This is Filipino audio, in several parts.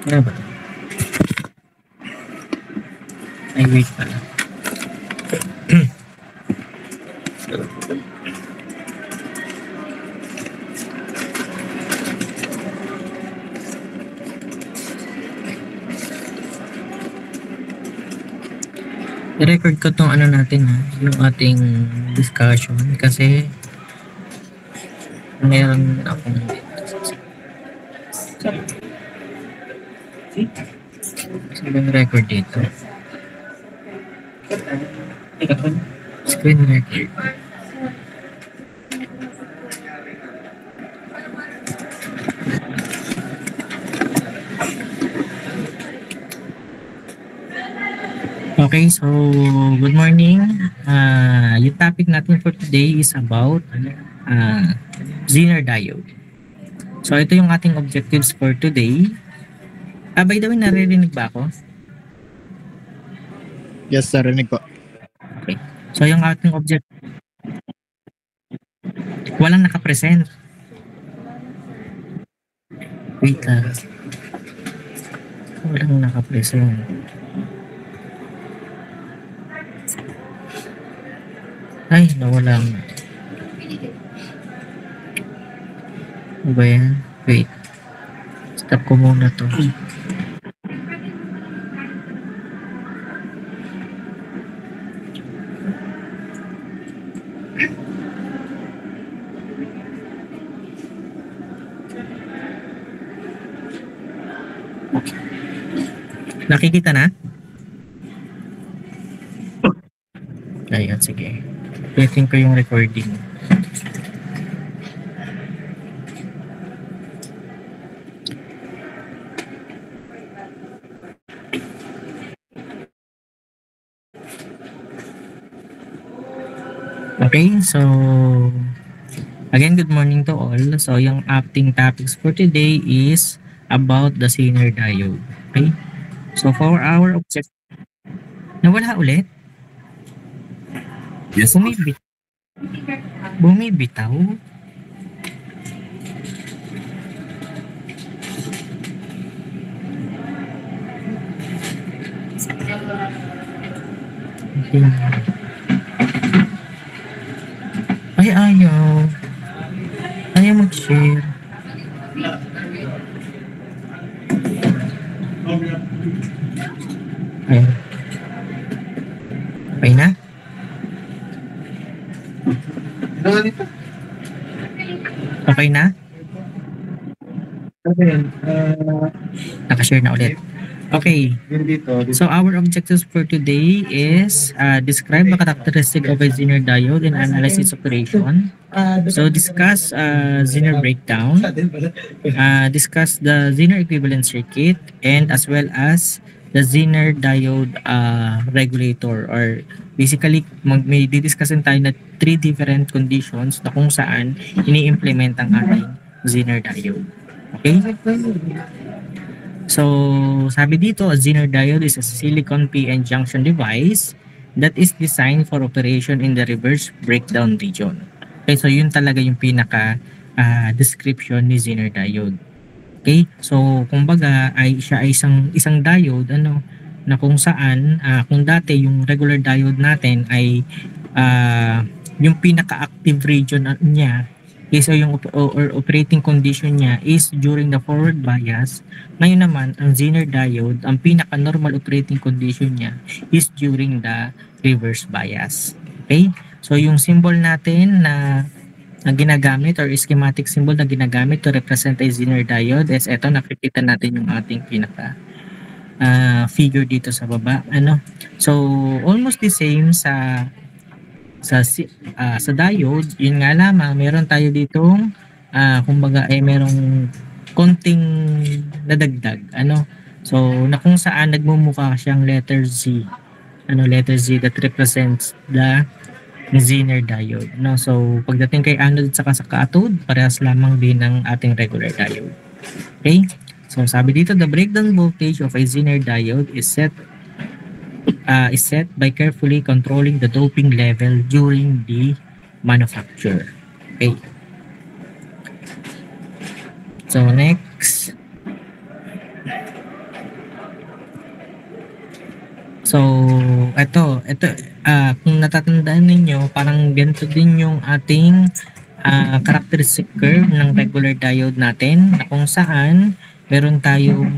Ano ba? Ay, wait pala. I-record ko tong ano natin ha, yung ating discussion kasi meron akong screen record dito. Screen record. Okay, so good morning. Yung topic natin for today is about Zener diode. So ito yung ating objectives for today. By the way, naririnig ba ako? Yes, narinig ko. Okay. So yung ating object, walang nakapresent. Wait lang. Walang nakapresent. Ay, nawala nga. Ano ba yan? Wait. Stop ko muna to. Nakikita na? Ayan, sige. Waiting ko yung recording. Okay, so again, good morning to all. So yung acting topics for today is about the Zener diode. Okay? So for our objective, nawala ulit? Yes. Bumibitaw? Okay. Ay, ayaw. Ayaw mag-share. Ayan. Okay na? Okay na? Nakashare na ulit. Okay. So our objectives for today is describe the characteristic of a Zener diode and analyze its operation. So discuss Zener breakdown, discuss the Zener equivalent circuit, and as well as the Zener diode regulator, or basically may didiscussin tayo na 3 different conditions na kung saan ini-implement ang ating Zener diode. Okay? So, sabi dito, a Zener diode is a silicon PN junction device that is designed for operation in the reverse breakdown region. Okay, so yun talaga yung pinaka description ni Zener diode. Okay? So, kumbaga ay siya ay isang diode na kung saan kung dati yung regular diode natin ay yung pinaka-active region niya is yung operating condition niya is during the forward bias. Ngayon naman, ang Zener diode, ang pinaka-normal operating condition niya is during the reverse bias. Okay? So, yung symbol natin na ginagamit or schematic symbol na ginagamit to represent a Zener diode is eto, nakikita natin yung ating pinaka figure dito sa baba. So, almost the same sa diode, yun nga lamang meron tayo ditong kumbaga ay merong konting nadagdag so na kung saan nagmumukha siyang letter Z that represents the Zener diode, so pagdating kay anode saka sa cathode, parehas lamang din ng ating regular diode. Okay, so sabi dito, the breakdown voltage of a Zener diode is set by carefully controlling the doping level during the manufacture. Okay. So next. So, ito, kung natatandaan ninyo, parang ganito din yung ating characteristic curve ng regular diode natin na kung saan meron tayong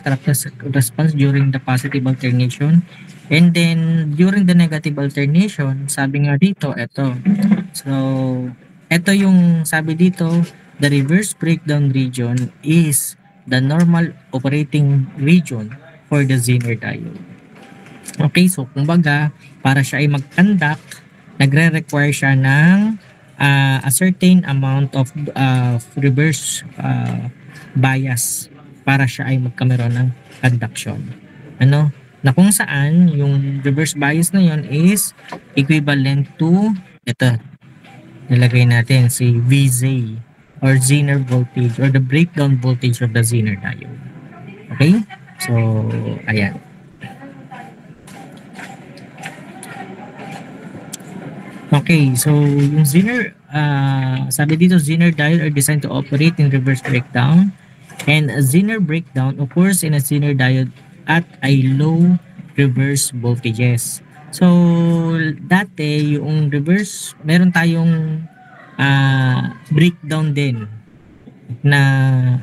characteristic response during the positive alternation. And then, during the negative alternation, sabi nga dito, ito. So, ito yung sabi dito, the reverse breakdown region is the normal operating region for the Zener diode. Okay, so kumbaga, para siya ay mag-conduct, nagre-require siya ng a certain amount of reverse bias para siya ay magkameron ng conduction. Ano? Na kung saan yung reverse bias na yon is equivalent to ito. Nilagay natin si VZ or Zener voltage or the breakdown voltage of the Zener diode. Okay? So, ayan. Okay, so yung Zener, sabi dito, Zener diode are designed to operate in reverse breakdown, and a Zener breakdown occurs in a Zener diode at a low reverse voltages. So, dati yung reverse, meron tayong breakdown din na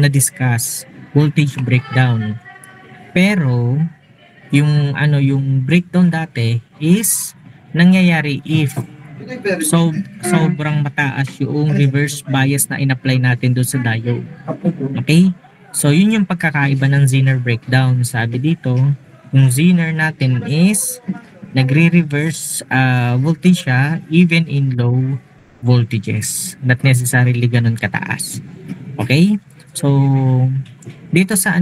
discuss, voltage breakdown. Pero yung breakdown dati is nangyayari if sobrang mataas yung reverse bias na in-apply natin doon sa diode. Okay? So, yun yung pagkakaiba ng Zener breakdown. Sabi dito, yung Zener natin is nagre-reverse voltage siya even in low voltages. Not necessarily ganun kataas. Okay? So, dito sa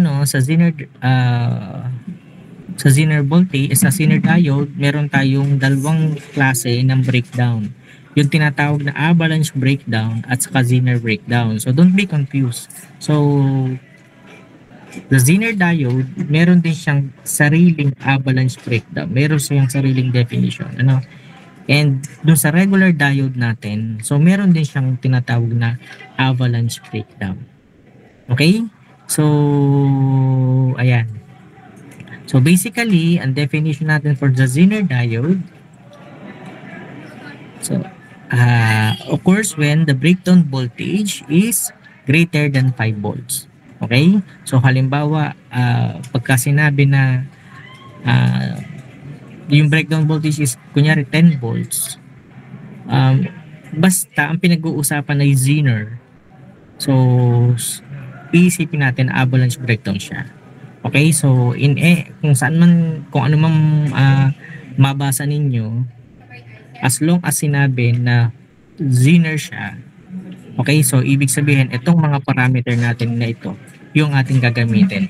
sa Zener voltage, sa Zener diode, meron tayong dalawang klase ng breakdown. Yung tinatawag na avalanche breakdown at saka Zener breakdown. So, don't be confused. So, the Zener diode, meron din siyang sariling avalanche breakdown. Meron siyang sariling definition. And dun sa regular diode natin, so meron din siyang tinatawag na avalanche breakdown. Okay? So, ayan. So, basically, ang definition natin for the Zener diode, so, occurs when the breakdown voltage is greater than 5 volts. Okay? So, halimbawa, pagka sinabi na yung breakdown voltage is, kunyari, 10 volts, basta ang pinag-uusapan ay Zener. So, iisipin natin avalanche breakdown siya. Okay? So, kung ano man mabasa ninyo, as long as sinabi na Zener siya, okay, so ibig sabihin, itong mga parameter natin na ito, yung ating gagamitin,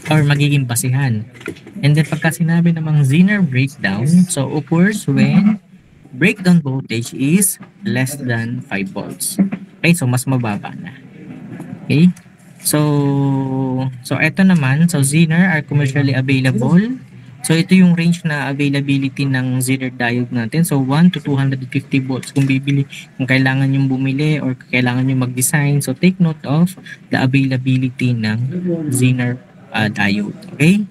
or magiging basihan. And then, pagka sinabi namang Zener breakdown, so occurs when breakdown voltage is less than 5 volts. Okay, so mas mababa na. Okay, so ito naman, so Zener are commercially available. So, ito yung range na availability ng Zener diode natin. So, 1 to 250 volts kung kailangan yung bumili or kailangan yung mag-design. So, take note of the availability ng Zener diode. Okay?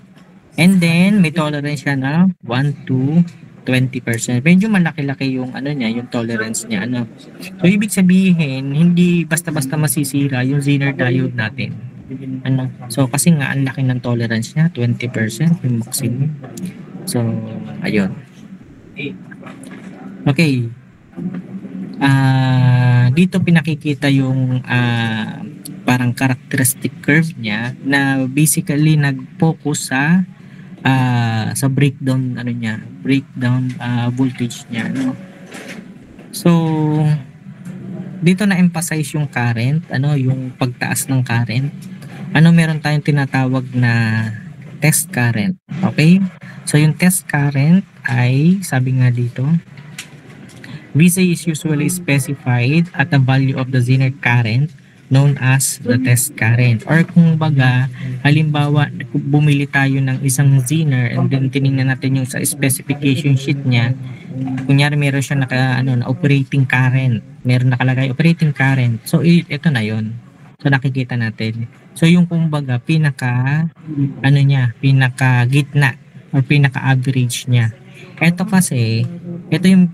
And then, may tolerance siya na 1 to 20%. Medyo malaki-laki yung yung tolerance niya. So, ibig sabihin, hindi basta-basta masisira yung Zener diode natin. So, kasi nga, ang laki ng tolerance niya, 20% yung maximum. So, ayun. Okay. Dito pinakikita yung parang characteristic curve niya na basically nag-focus sa breakdown breakdown voltage niya. So, dito na-emphasize yung current, yung pagtaas ng current. Meron tayong tinatawag na test current. Okay? So, yung test current ay, sabi nga dito, VC is usually specified at the value of the Zener current known as the test current. Or kung baga, halimbawa, bumili tayo ng isang Zener and then tinignan natin yung sa specification sheet niya, kunyari meron siya na operating current. Meron nakalagay operating current. So, ito na yon. So, nakikita natin. So yung kumbaga ano niya, pinaka gitna or pinaka average niya. Ito kasi, ito yung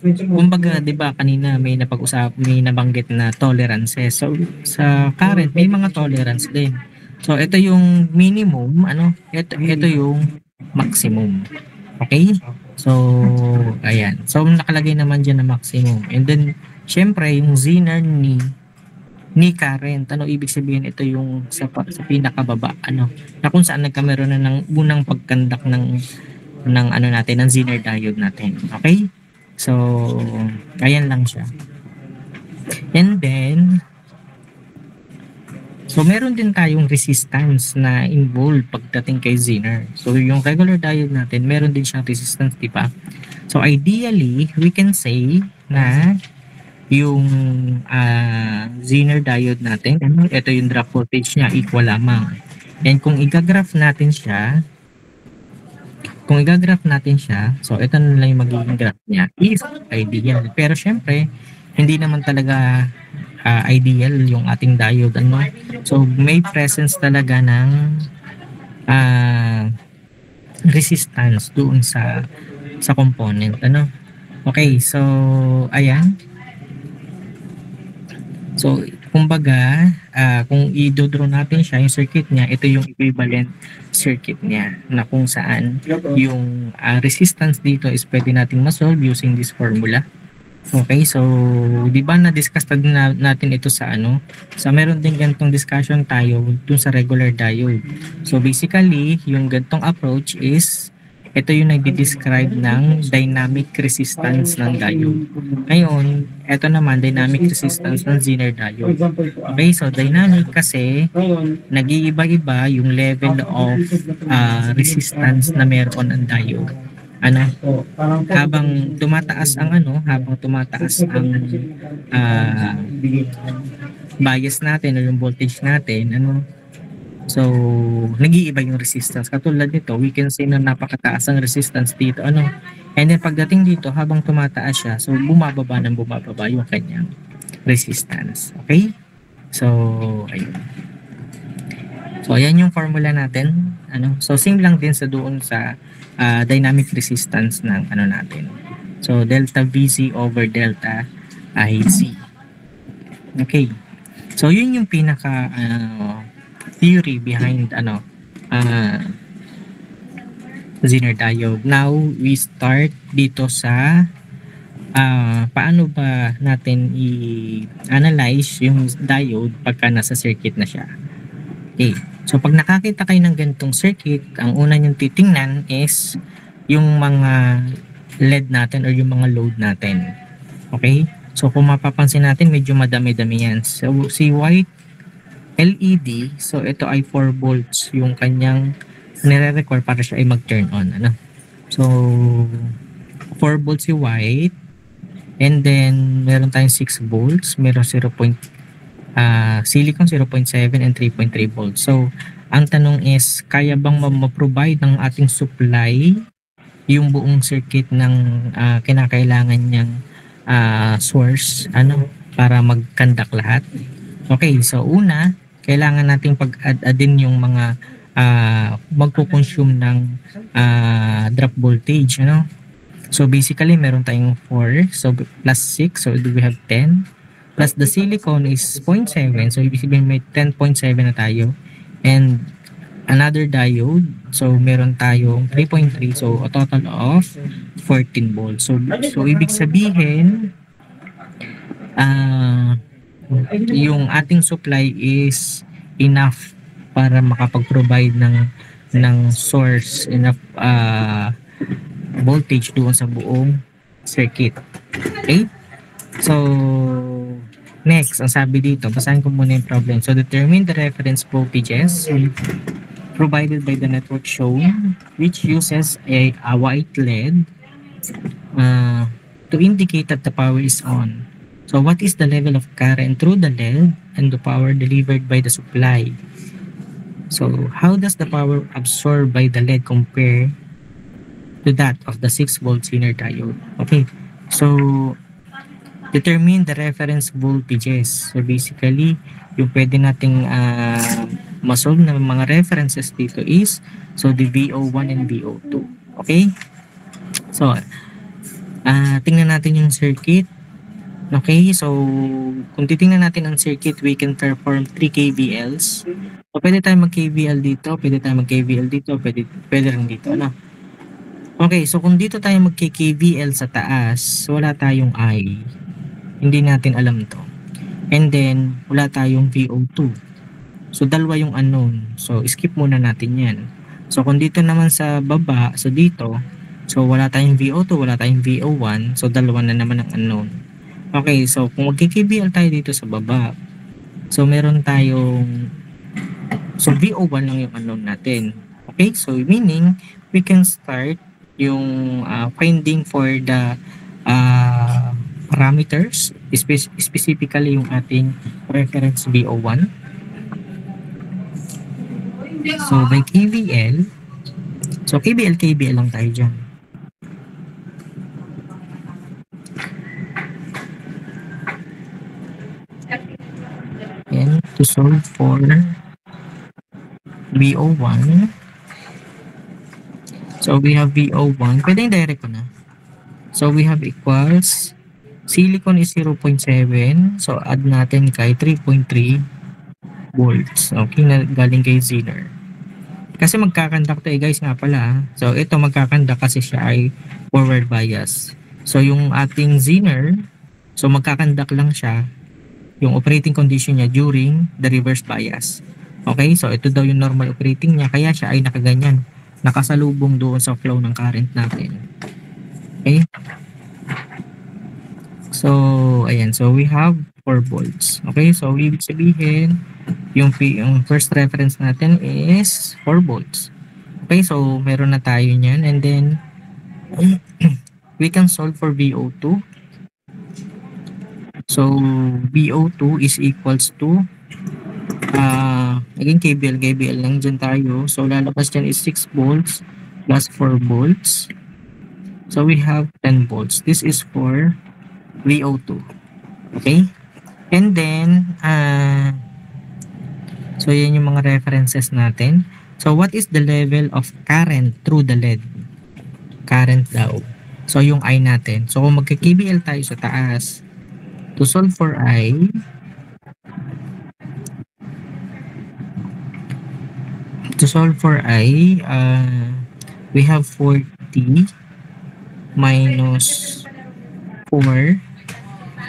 kumbaga 'di ba kanina may nabanggit na tolerances. So sa current may mga tolerance din. So ito yung minimum, ito yung maximum. Okay? So ayan. So nakalagay naman diyan na maximum. And then syempre yung zener ni current. Ano ibig sabihin? Ito yung sa pinakababa, na kung saan nagkameron na ng unang pagkandak ng ano natin, ng zener diode natin. Okay? So, ayan lang siya. And then, so meron din tayong resistance na involved pagdating kay zener. So, yung regular diode natin, meron din siyang resistance, di ba? So, ideally, we can say na yung zener diode natin, ito yung drop voltage niya, equal lamang. And kung i-graph natin siya, so ito na lang yung magiging graph niya, is ideal. Pero syempre, hindi naman talaga ideal yung ating diode. So may presence talaga ng resistance doon sa component. Okay, so ayan. So kumbaga, kung i-draw natin siya, yung circuit niya, ito yung equivalent circuit niya na kung saan yung resistance dito is pwede nating ma-solve using this formula. Okay, so di ba na-discuss natin ito sa meron din ganitong discussion tayo dun sa regular diode. So basically, yung ganitong approach is ito yung nagde-describe ng dynamic resistance ng diode. Ngayon, ito naman dynamic resistance ng zener diode. Okay, so dynamic kasi nag-iiba-iba yung level of resistance na meron ang diode. Habang tumataas ang bias natin o yung voltage natin, so nag-iiba yung resistance. Katulad nito, we can say na napakataas ang resistance dito, and then pagdating dito, habang tumataas siya, so bumababa yung kanyang resistance. Okay, so ayun. So ayan yung formula natin. So same lang din sa doon sa dynamic resistance ng natin. So delta VC over delta IC. Okay, so yun yung pinaka theory behind zener diode. Now we start dito sa paano ba natin i-analyze yung diode pagka nasa circuit na siya. Okay, so pag nakakita kayo ng ganitong circuit, ang una niyong titingnan is yung mga LED natin or yung mga load natin. Okay, so kung mapapansin natin, medyo madami-dami yan. So si white LED, so ito ay 4 volts yung kanyang nire-require para siya ay mag-turn on. So 4 volts si white, and then meron tayong 6 volts, meron silicon 0.7 and 3.3 volts. So ang tanong is, kaya bang ma-provide ng ating supply yung buong circuit ng kinakailangan niyang source para mag-conduct lahat? Okay, so una, kailangan nating pag-add-in yung mga magko-consume ng drop voltage. So basically, meron tayong 4, so plus 6, so do we have 10? Plus the silicon is 0.7, so ibig sabihin may 10.7 na tayo. And another diode, so meron tayong 3.3, so a total of 14 volts. So ibig sabihin, yung ating supply is enough para makapag-provide ng source, enough voltage doon sa buong circuit. Okay, so next, ang sabi dito, basahin ko muna yung problem. So determine the reference voltages provided by the network shown, which uses a white LED to indicate that the power is on. So what is the level of current through the LED and the power delivered by the supply? So how does the power absorbed by the LED compare to that of the 6 volt zener diode? Okay, so Determine the reference voltages. So basically, yung pwede nating masolve na mga references dito is so the VO1 and VO2. Okay? So, tingnan natin yung circuit. Okay, so kung titingnan natin ang circuit, we can perform 3 KVLs. So pwede tayo mag-KVL dito, pwede tayo mag-KVL dito, pwede rin dito. Ano? Okay, so kung dito tayo mag-KVL sa taas, wala tayong I. Hindi natin alam to. And then, wala tayong VO2. So dalawa yung unknown. So skip muna natin yan. So kung dito naman sa baba, so dito, so wala tayong VO2, wala tayong VO1, so dalawa na naman ang unknown. Okay, so kung magki-KVL tayo dito sa baba, so meron tayong, so VO1 lang yung unknown natin. Okay, so meaning, we can start yung finding for the parameters, specifically yung ating reference VO1. So by KVL, so KVL lang tayo dyan. And to solve for VO1, so we have VO1, pwedeng direct ko na. So we have equals, silicon is 0.7, so add natin kay 3.3 volts. Okay, na galing kay Zener. Kasi magkakandak to guys nga pala. So ito magkakandak kasi siya ay forward bias. So yung ating Zener, so magkakandak lang siya yung operating condition niya during the reverse bias. Okay, so ito daw yung normal operating niya, kaya siya ay nakaganyan, nakasalubong doon sa flow ng current natin. Okay, so ayan, so we have 4 volts. Okay, so ibig sabihin yung first reference natin is 4 volts. Okay, so meron na tayo niyan, and then we can solve for VO2. So VO2 is equals to again KVL lang dyan tayo. So lalabas dyan is 6 volts plus 4 volts. So we have 10 volts. This is for VO2. Okay? And then so yan yung mga references natin. So what is the level of current through the LED? Current daw. So yung I natin. So kung magka-KVL tayo sa taas, to solve for I, we have 40 minus 4.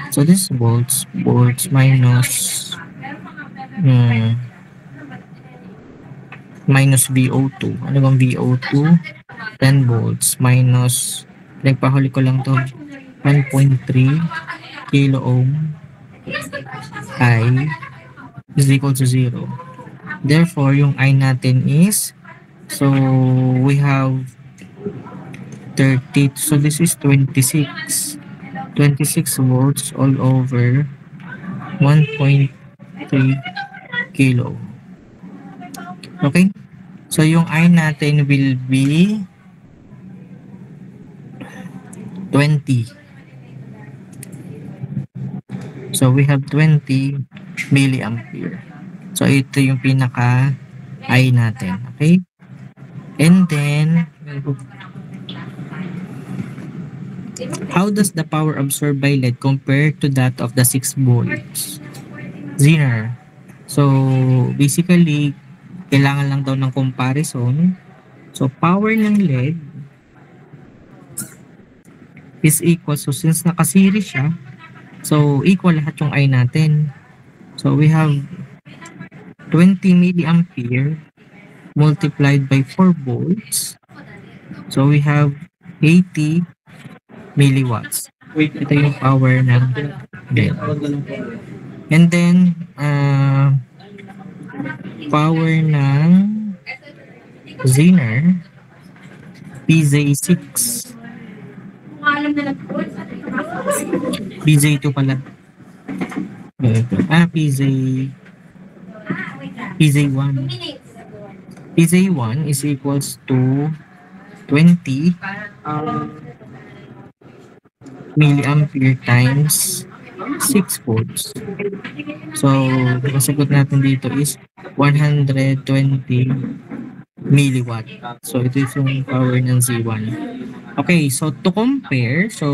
So this volts minus minus VO2. Ano bang VO2? 10 volts minus, nagpahuli ko lang to, 1.3 kilo ohm I is equal to 0. Therefore, yung I natin is, so we have 30, so this is 26 volts all over 1.3 kilo. Okay? So yung I natin will be 20. So we have 20 milliampere. So ito yung pinaka I natin. Okay? And then, how does the power absorbed by LED compare to that of the 6 volts Zener? So basically, kailangan lang daw ng comparison. So power ng LED is equal, so since naka-series siya, so equal lahat yung I natin. So we have 20 milliampere multiplied by 4 volts. So we have 80 milliwatts. Ito yung power ng LED. And then, power ng Zener, PZ6. PZ2 pala. PZ1. PZ1 is equals to 20 milliampere times 6 volts. So, ang sagot natin dito is 120 milliwatt. So, ito yung power ng Z1. Okay, so to compare, so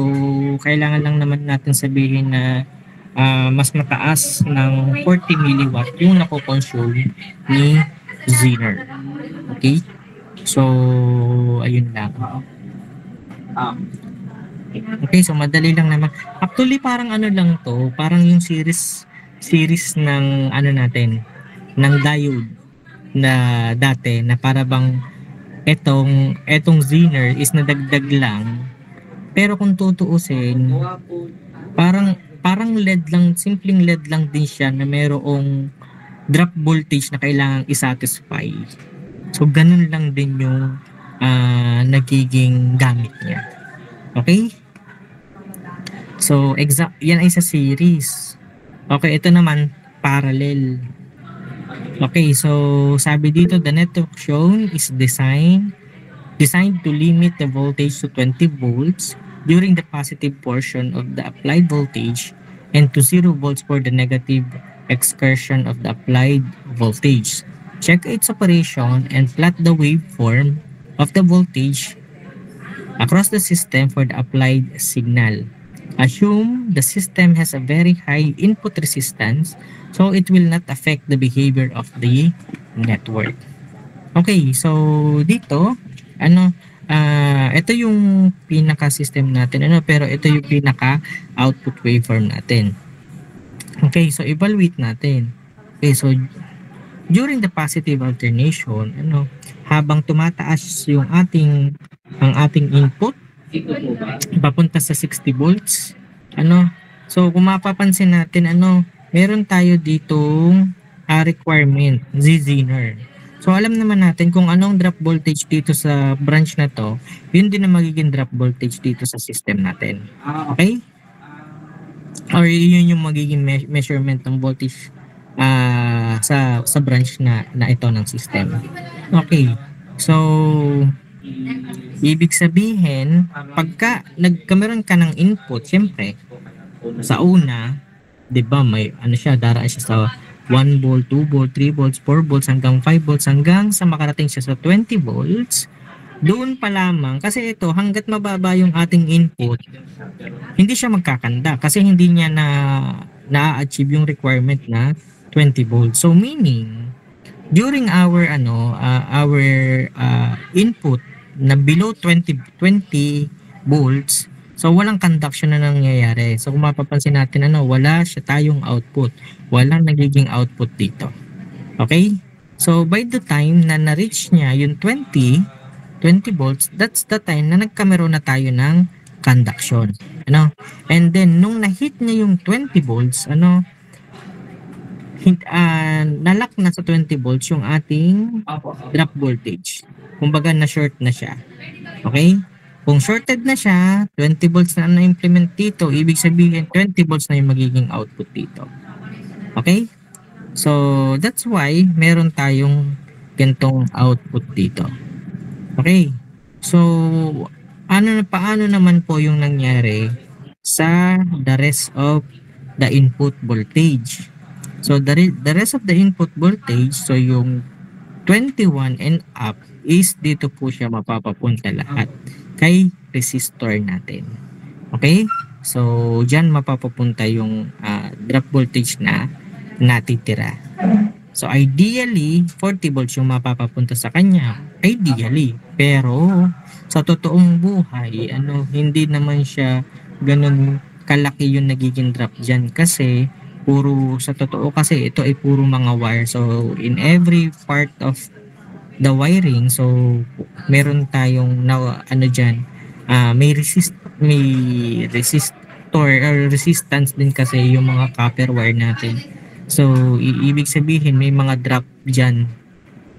kailangan lang naman natin sabihin na mas mataas ng 40 milliwatt yung nako-consume ni Zener. Okay? So, ayun lang. Okay, so madali lang naman. Actually, parang ano lang to, parang yung series ng ano natin, ng diode na dati na para bang etong Zener is nadagdag lang. Pero kung tutuusin, parang LED lang, simpleng LED lang din siya na merong drop voltage na kailangang isatisfy. So, ganun lang din yung nagiging gamit niya. Okay? So, yan ay sa series. Okay, ito naman, parallel. Okay, so sabi dito, the network shown is designed to limit the voltage to 20 volts during the positive portion of the applied voltage and to 0 volts for the negative excursion of the applied voltage. Check its operation and plot the waveform of the voltage across the system for the applied signal. Assume the system has a very high input resistance so it will not affect the behavior of the network. Okay, so dito, ito yung pinaka-system natin, pero ito yung pinaka-output waveform natin. Okay, so evaluate natin. Okay, so during the positive alternation, habang tumataas ang ating input, papunta sa 60 volts, so kung mapapansin natin, meron tayo ditong requirement, Z-Zener. So alam naman natin kung anong drop voltage dito sa branch na to, yun din ang magiging drop voltage dito sa system natin. Okay? Or yun yung magiging measurement ng voltage sa branch na ito ng system. Okay. So, ibig sabihin, pagka nagkameron ka ng input, siyempre, sa una, 'di ba, may daraan siya sa 1 volt, 2 volt, 3 volts, 4 volts hanggang 5 volts hanggang sa makarating siya sa 20 volts. Doon pa lamang kasi ito hangga't mababa yung ating input, hindi siya magkakanda kasi hindi niya na-achieve yung requirement na 20 volts. So meaning during our input na below 20 volts, so walang conduction na nangyayari. So kung mapapansin natin, wala siya tayong output. Walang nagiging output dito. Okay? So by the time na na-reach niya yung 20 volts, that's the time na nagkameron na tayo ng conduction. And then nung na-hit niya yung 20 volts, nalock na sa 20 volts yung ating drop voltage. Kumbaga na-short na siya. Okay? Kung shorted na siya, 20 volts na na-implement dito, ibig sabihin 20 volts na yung magiging output dito. Okay? So, that's why meron tayong gantong output dito. Okay? So, paano naman po yung nangyari sa the rest of the input voltage? So, the rest of the input voltage, so yung 21 and up, is dito po siya mapapapunta lahat kay resistor natin. Okay? So, dyan mapapapunta yung drop voltage na natitira. So, ideally, 40 volts yung mapapapunta sa kanya. Ideally. Pero, sa totoong buhay, hindi naman siya ganun kalaki yung nagiging drop dyan kasi sa totoo kasi ito ay puro mga wire. So, in every part of the wiring, so meron tayong dyan, may resistor or resistance din kasi yung mga copper wire natin. So ibig sabihin may mga drop dyan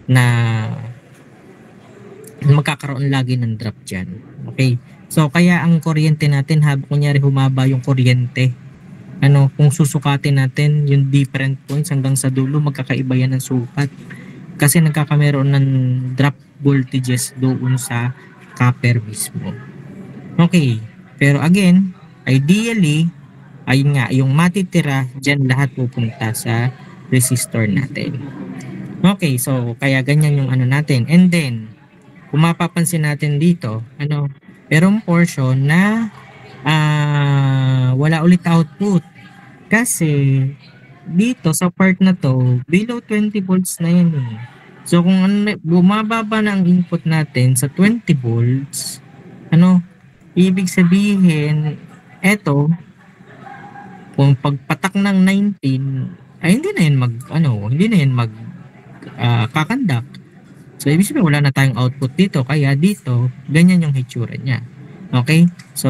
na magkakaroon lagi ng drop dyan. Okay, so kaya ang kuryente natin, kunyari humaba yung kuryente, kung susukatin natin yung different points hanggang sa dulo, magkakaiba yan ng sukat kasi nagkakameron ng drop voltages doon sa copper mismo. Okay, pero again, ideally ayun nga, yung matitira, dyan lahat pupunta sa resistor natin. Okay, so kaya ganyan yung ano natin. And then, kung mapapansin natin dito, merong portion na wala ulit output. Kasi dito sa part na to, below 20 volts na yan eh. So kung bumababa na ang input natin sa 20 volts, ibig sabihin, eto, kung pagpatak ng 19, ay hindi na yan kakandak. So, ibig sabihin wala na tayong output dito. Kaya dito, ganyan yung hitsura niya. Okay? So,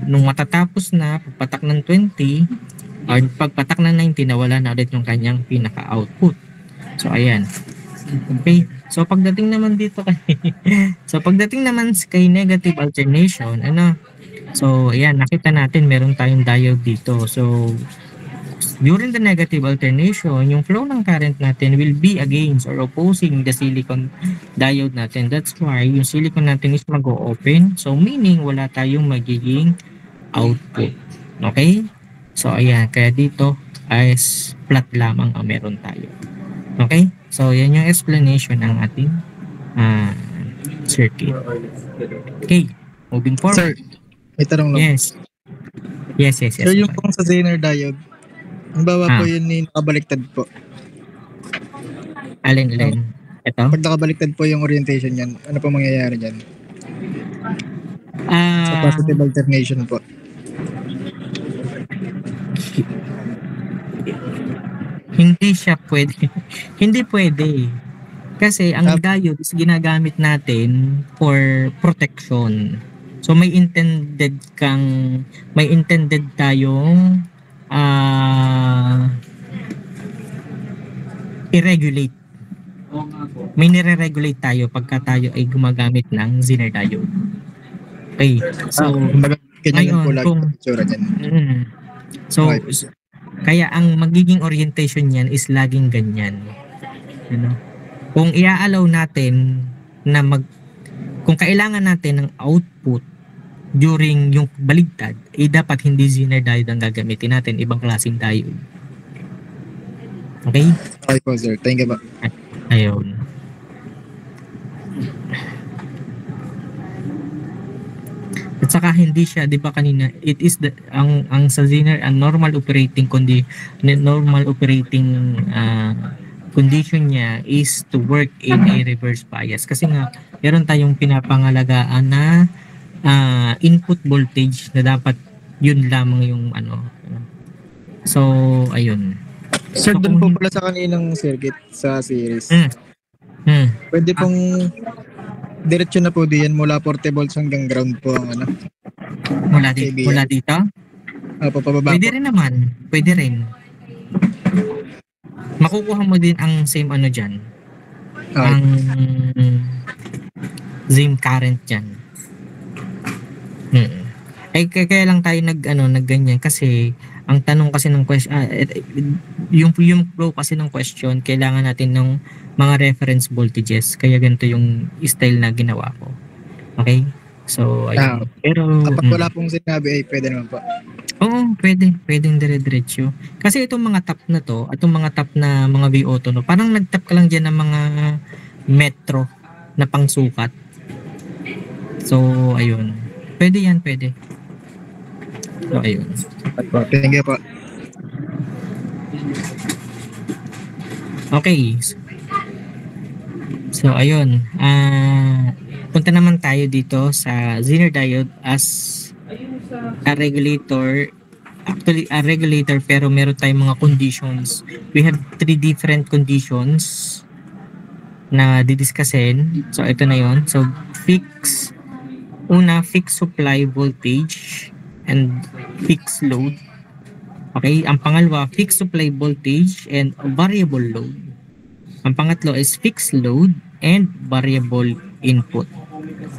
nung matatapos na, pagpatak ng 20, or pagpatak ng 19, nawala na ulit yung kanyang pinaka-output. So, ayan. Okay? So, pagdating naman dito kay negative alternation, So, ayan, nakita natin meron tayong diode dito. So, during the negative alternation, yung flow ng current natin will be against or opposing the silicon diode natin. That's why yung silicon natin is mag-o-open. So, meaning wala tayong magiging output. Okay? So, ayan. Kaya dito ay flat lamang ang meron tayo. Okay? So, yan yung explanation ng ating circuit. Okay. Moving forward. Sir, may tanong lang. Yes. Sir, yung pong sa Zener diode, ang bawa po yun ni nakabaliktad po. Alin? Ito? Pag nakabaliktad po yung orientation yan, ano po mangyayari dyan? Sa positive alternation po. Hindi siya pwede. Hindi pwede. Kasi ang diode is ginagamit natin for protection. So may intended tayong i-regulate. May nire-regulate tayo pagka tayo ay gumagamit ng Zener diode. Okay. So ngayon kaya ang magiging orientation niyan is laging ganyan. Kung i-allow natin na kung kailangan natin ng output during yung baligtad, dapat hindi Zener diode ang gagamitin natin, ibang klaseng diode. Okay? Okay po, sir. Thank you po. Ayun. At saka hindi siya, 'di ba kanina, it is ang sa Zener, ang normal operating condition niya is to work in a reverse bias. Kasi nga, meron tayong pinapangalagaan na input voltage na dapat yun lamang yung So, ayun. Sir, dun po pala sa kaninang circuit sa series. Pwede pong diretso na po diyan mula 40 volts hanggang ground po ang Mula dito? Pababa Pwede rin naman. Pwede rin. Makukuha mo din ang same dyan. Okay. Ang same current dyan. Kaya lang tayo nagganyan kasi ang tanong kasi ng question, yung flow kasi ng question, kailangan natin ng mga reference voltages. Kaya ganito yung style na ginawa ko. Okay? So, ayun. Pero kapag wala pong sinabi ay pwede naman po. Oo, pwedeng dire-diretso. Kasi itong mga tap na to, itong mga tap na mga V-Auto, parang nagtap ka lang dyan ng mga metro na pangsukat. So, ayun. Pwede yan. So, ayun. Thank you po. Okay. So, ayun. Punta naman tayo dito sa Zener diode as a regulator. Actually, a regulator pero meron tayong mga conditions. We have 3 different conditions na didiscusin. So, ito na yon. So, fixed supply voltage and fixed load. Okay, ang pangalawa, fixed supply voltage and variable load. Ang pangatlo is fixed load and variable input.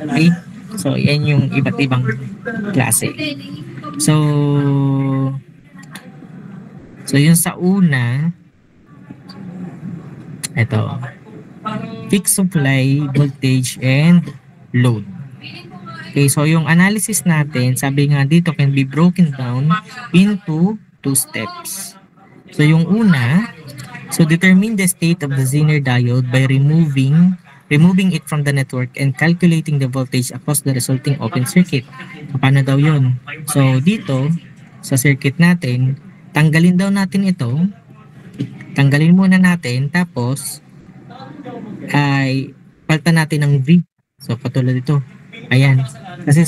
Okay, so yan yung iba't ibang klase. So yung sa una, ito, fixed supply voltage and load. Okay, so yung analysis natin, sabi nga dito, can be broken down into 2 steps. So yung una, so determine the state of the Zener diode by removing it from the network and calculating the voltage across the resulting open circuit. Paano daw yun? So dito, sa circuit natin, tanggalin daw natin ito. Tanggalin muna natin, tapos ay palitan natin ng V. So katulad ito. Ayan. Kasi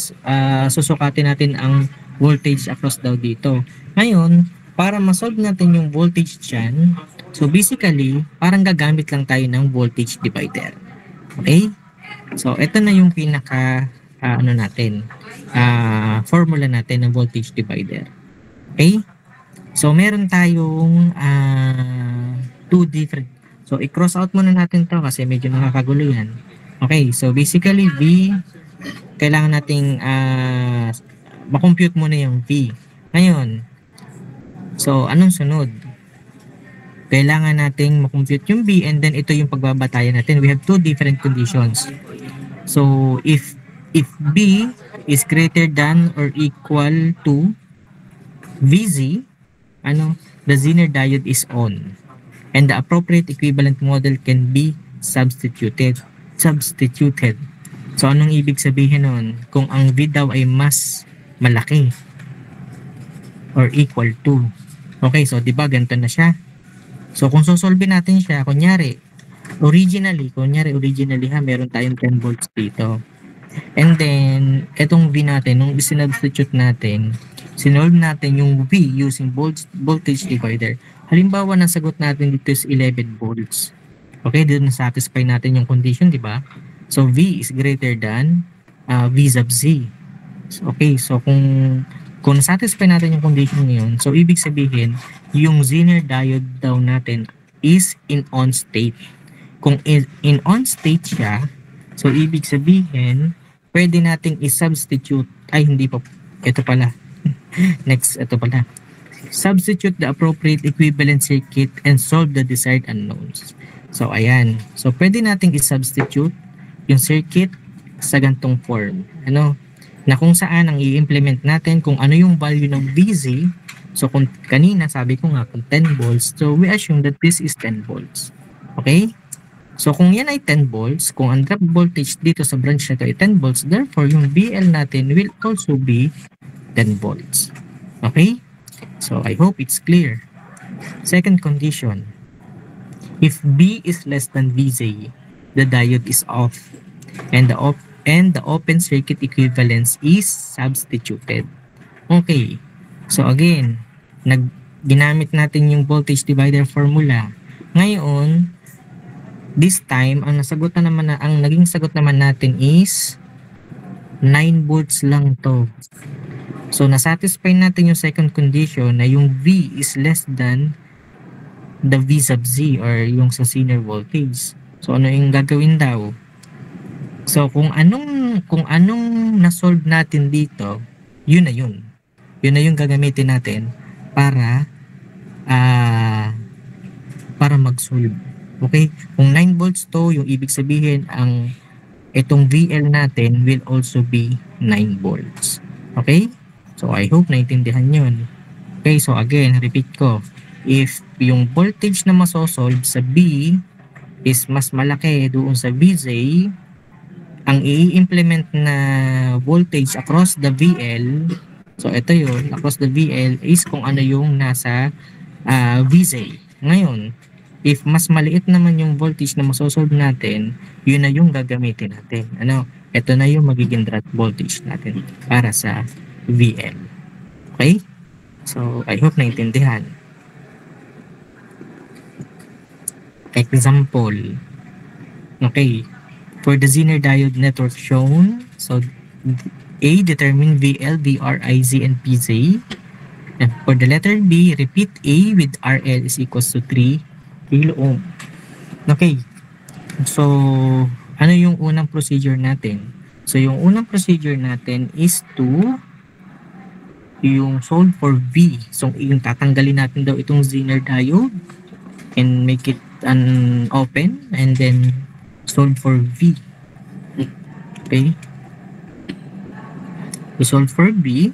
susukatin natin ang voltage across daw dito. Ngayon, para ma-solve natin yung voltage dyan, so basically, parang gagamit lang tayo ng voltage divider. Okay? So, ito na yung pinaka, formula natin ng voltage divider. Okay? So, meron tayong two different. So, i-cross out muna natin to kasi medyo nakakagulo yan. Okay, so basically, V, kailangan nating makompute muna yung V. Ngayon, so anong sunod? Kailangan nating makompute yung V and then ito yung pagbabatayan natin. We have two different conditions. So if B is greater than or equal to VZ, the Zener diode is on. And the appropriate equivalent model can be substituted. So anong ibig sabihin nun? Kung ang V daw ay mas malaki or equal to. Okay, so di ba ganito na siya? So kung sosolve natin siya, kunyari originally meron tayong 10 volts dito. And then etong V natin, nung isinubstitute natin, sinolve natin yung V using voltage divider. Halimbawa, nasagot natin dito is 11 volts. Okay, dito na-satisfy natin yung condition, di ba? So V is greater than V sub Z. Okay, so kung satisfy natin yung condition ngayon, so ibig sabihin, yung Zener diode daw natin is in on state. Kung in on state siya, so ibig sabihin, pwede nating i-substitute, ito pala. Next, ito pala. Substitute the appropriate equivalent circuit and solve the desired unknowns. So ayan. So pwede nating i-substitute yung circuit sa gantong form. Na kung saan ang i-implement natin kung ano yung value ng VZ. So kung kanina sabi ko nga kung 10 volts, so we assume that this is 10 volts. Okay? So kung yan ay 10 volts, kung ang drop voltage dito sa branch na ito ay 10 volts, therefore yung VL natin will also be 10 volts. Okay? So I hope it's clear. Second condition. If B is less than VZ, the diode is off and the open circuit equivalence is substituted. Okay. So again, ginamit natin yung voltage divider formula. Ngayon, this time ang naging sagot naman natin is 9 volts lang to. So nasatisfy natin yung second condition na yung V is less than the V sub Z or yung sa Zener voltage. So ano yung gagawin daw? So kung anong na-solve natin dito, yun na yun. Yun na yung gagamitin natin para mag-solve. Okay? Kung 9 volts to, yung ibig sabihin ang itong VL natin will also be 9 volts. Okay? So I hope naintindihan yun. Okay, so again, repeat ko. If yung voltage na masosolve sa B is mas malaki doon sa VZ, ang i-implement na voltage across the VL, so ito yun, across the VL is kung ano yung nasa VZ. Ngayon, if mas maliit naman yung voltage na masosolve natin, yun na yung gagamitin natin. Ito na yung magiging drop voltage natin para sa VL. Okay? So, I hope naintindihan. Example. Okay. For the Zener diode network shown, so A, determine VL, VR, IZ, and PZ. And for the letter B, repeat A with RL is equals to 3 kilo ohm. Okay. So, ano yung unang procedure natin? So, yung unang procedure natin is to yung solve for V. So, yung tatanggalin natin daw itong Zener diode and make it an open and then solve for V. Okay? To solve for V,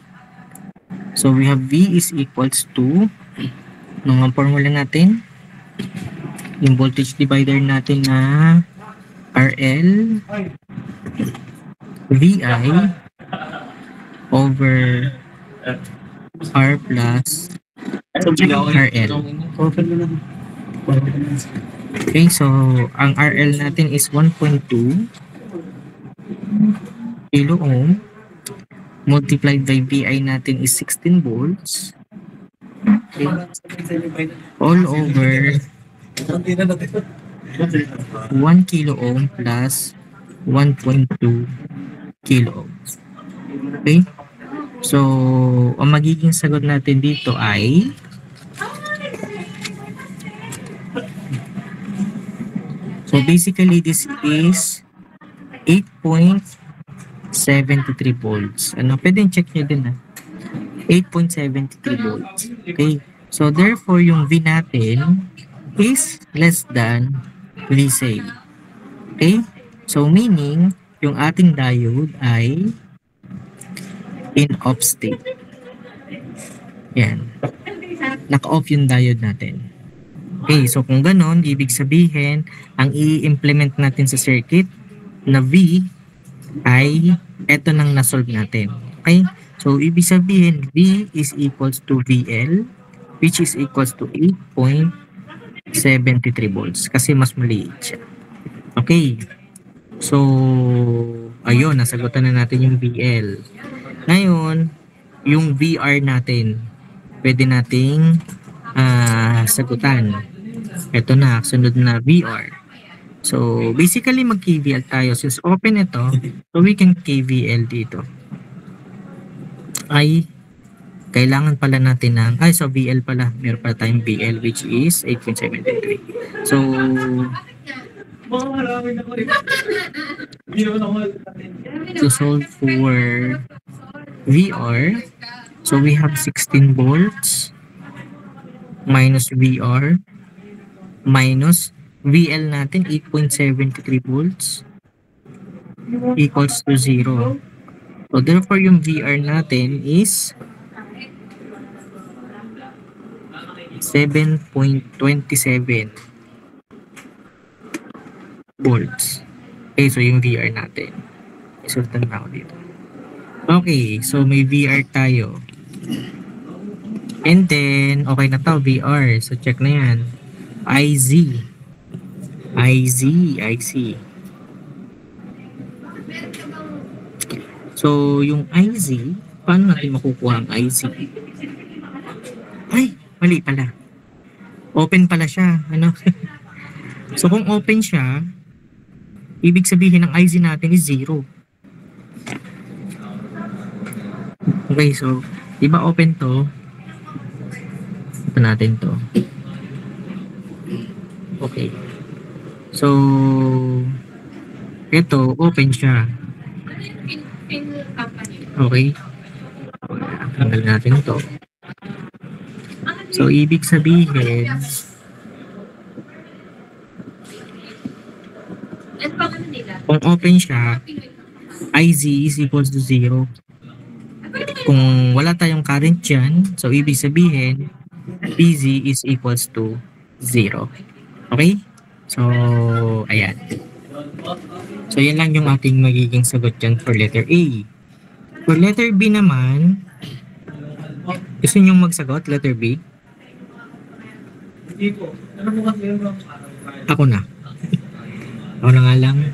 so we have V is equals to, nung ang formula natin, yung voltage divider natin na RL VI over R plus RL. Okay, so ang RL natin is 1.2 kilo ohm multiplied by VI natin is 16 volts. Okay. All over 1 kilo ohm plus 1.2 kilo ohm. Okay? So, ang magiging sagot natin dito ay so basically this is 8.73 volts. Ano, pwedeng check nyo din 8.73 volts. Okay? So therefore yung V natin is less than V save. Okay? So meaning yung ating diode ay in off state. Yan. Naka-off yung diode natin. Okay, so kung ganon, ibig sabihin, ang i-implement natin sa circuit na V ay eto nang na-solve natin. Okay? So, ibig sabihin, V is equals to VL, which is equals to 8.73 volts. Kasi mas maliit siya. Okay. So, ayun, nasagutan na natin yung VL. Ngayon, yung VR natin, pwede nating sagutan. Ito na, sunod na VR. So, basically mag-KVL tayo. Since open ito, so we can KVL dito. Ay, kailangan pala natin ng, so VL pala. Meron pala tayong VL which is 8.73. So, to solve for VR, so we have 16 volts minus VR minus VL natin 8.73 volts equals to 0. So therefore yung VR natin is 7.27 volts. Okay, so yung VR natin. Isultan na ako dito. Okay, so may VR tayo. And then, okay na to, VR. So check na yan. IZ. So, yung IZ, paano natin makukuha ang IZ? Ay, mali pala. Open pala siya. Ano? So, kung open siya, ibig sabihin ng IZ natin is 0. Okay, so, diba open to? Ito natin to. Okay. So, ito, open siya. Okay. Tanggal natin ito. So, ibig sabihin, kung open siya, IZ is equals to 0. Kung wala tayong current dyan, so ibig sabihin, PZ is equals to 0. Okay? So, ayan. So, yan lang yung ating magiging sagot dyan for letter A. For letter B naman, gusto nyo magsagot, letter B? Ako na. Ako na nga lang.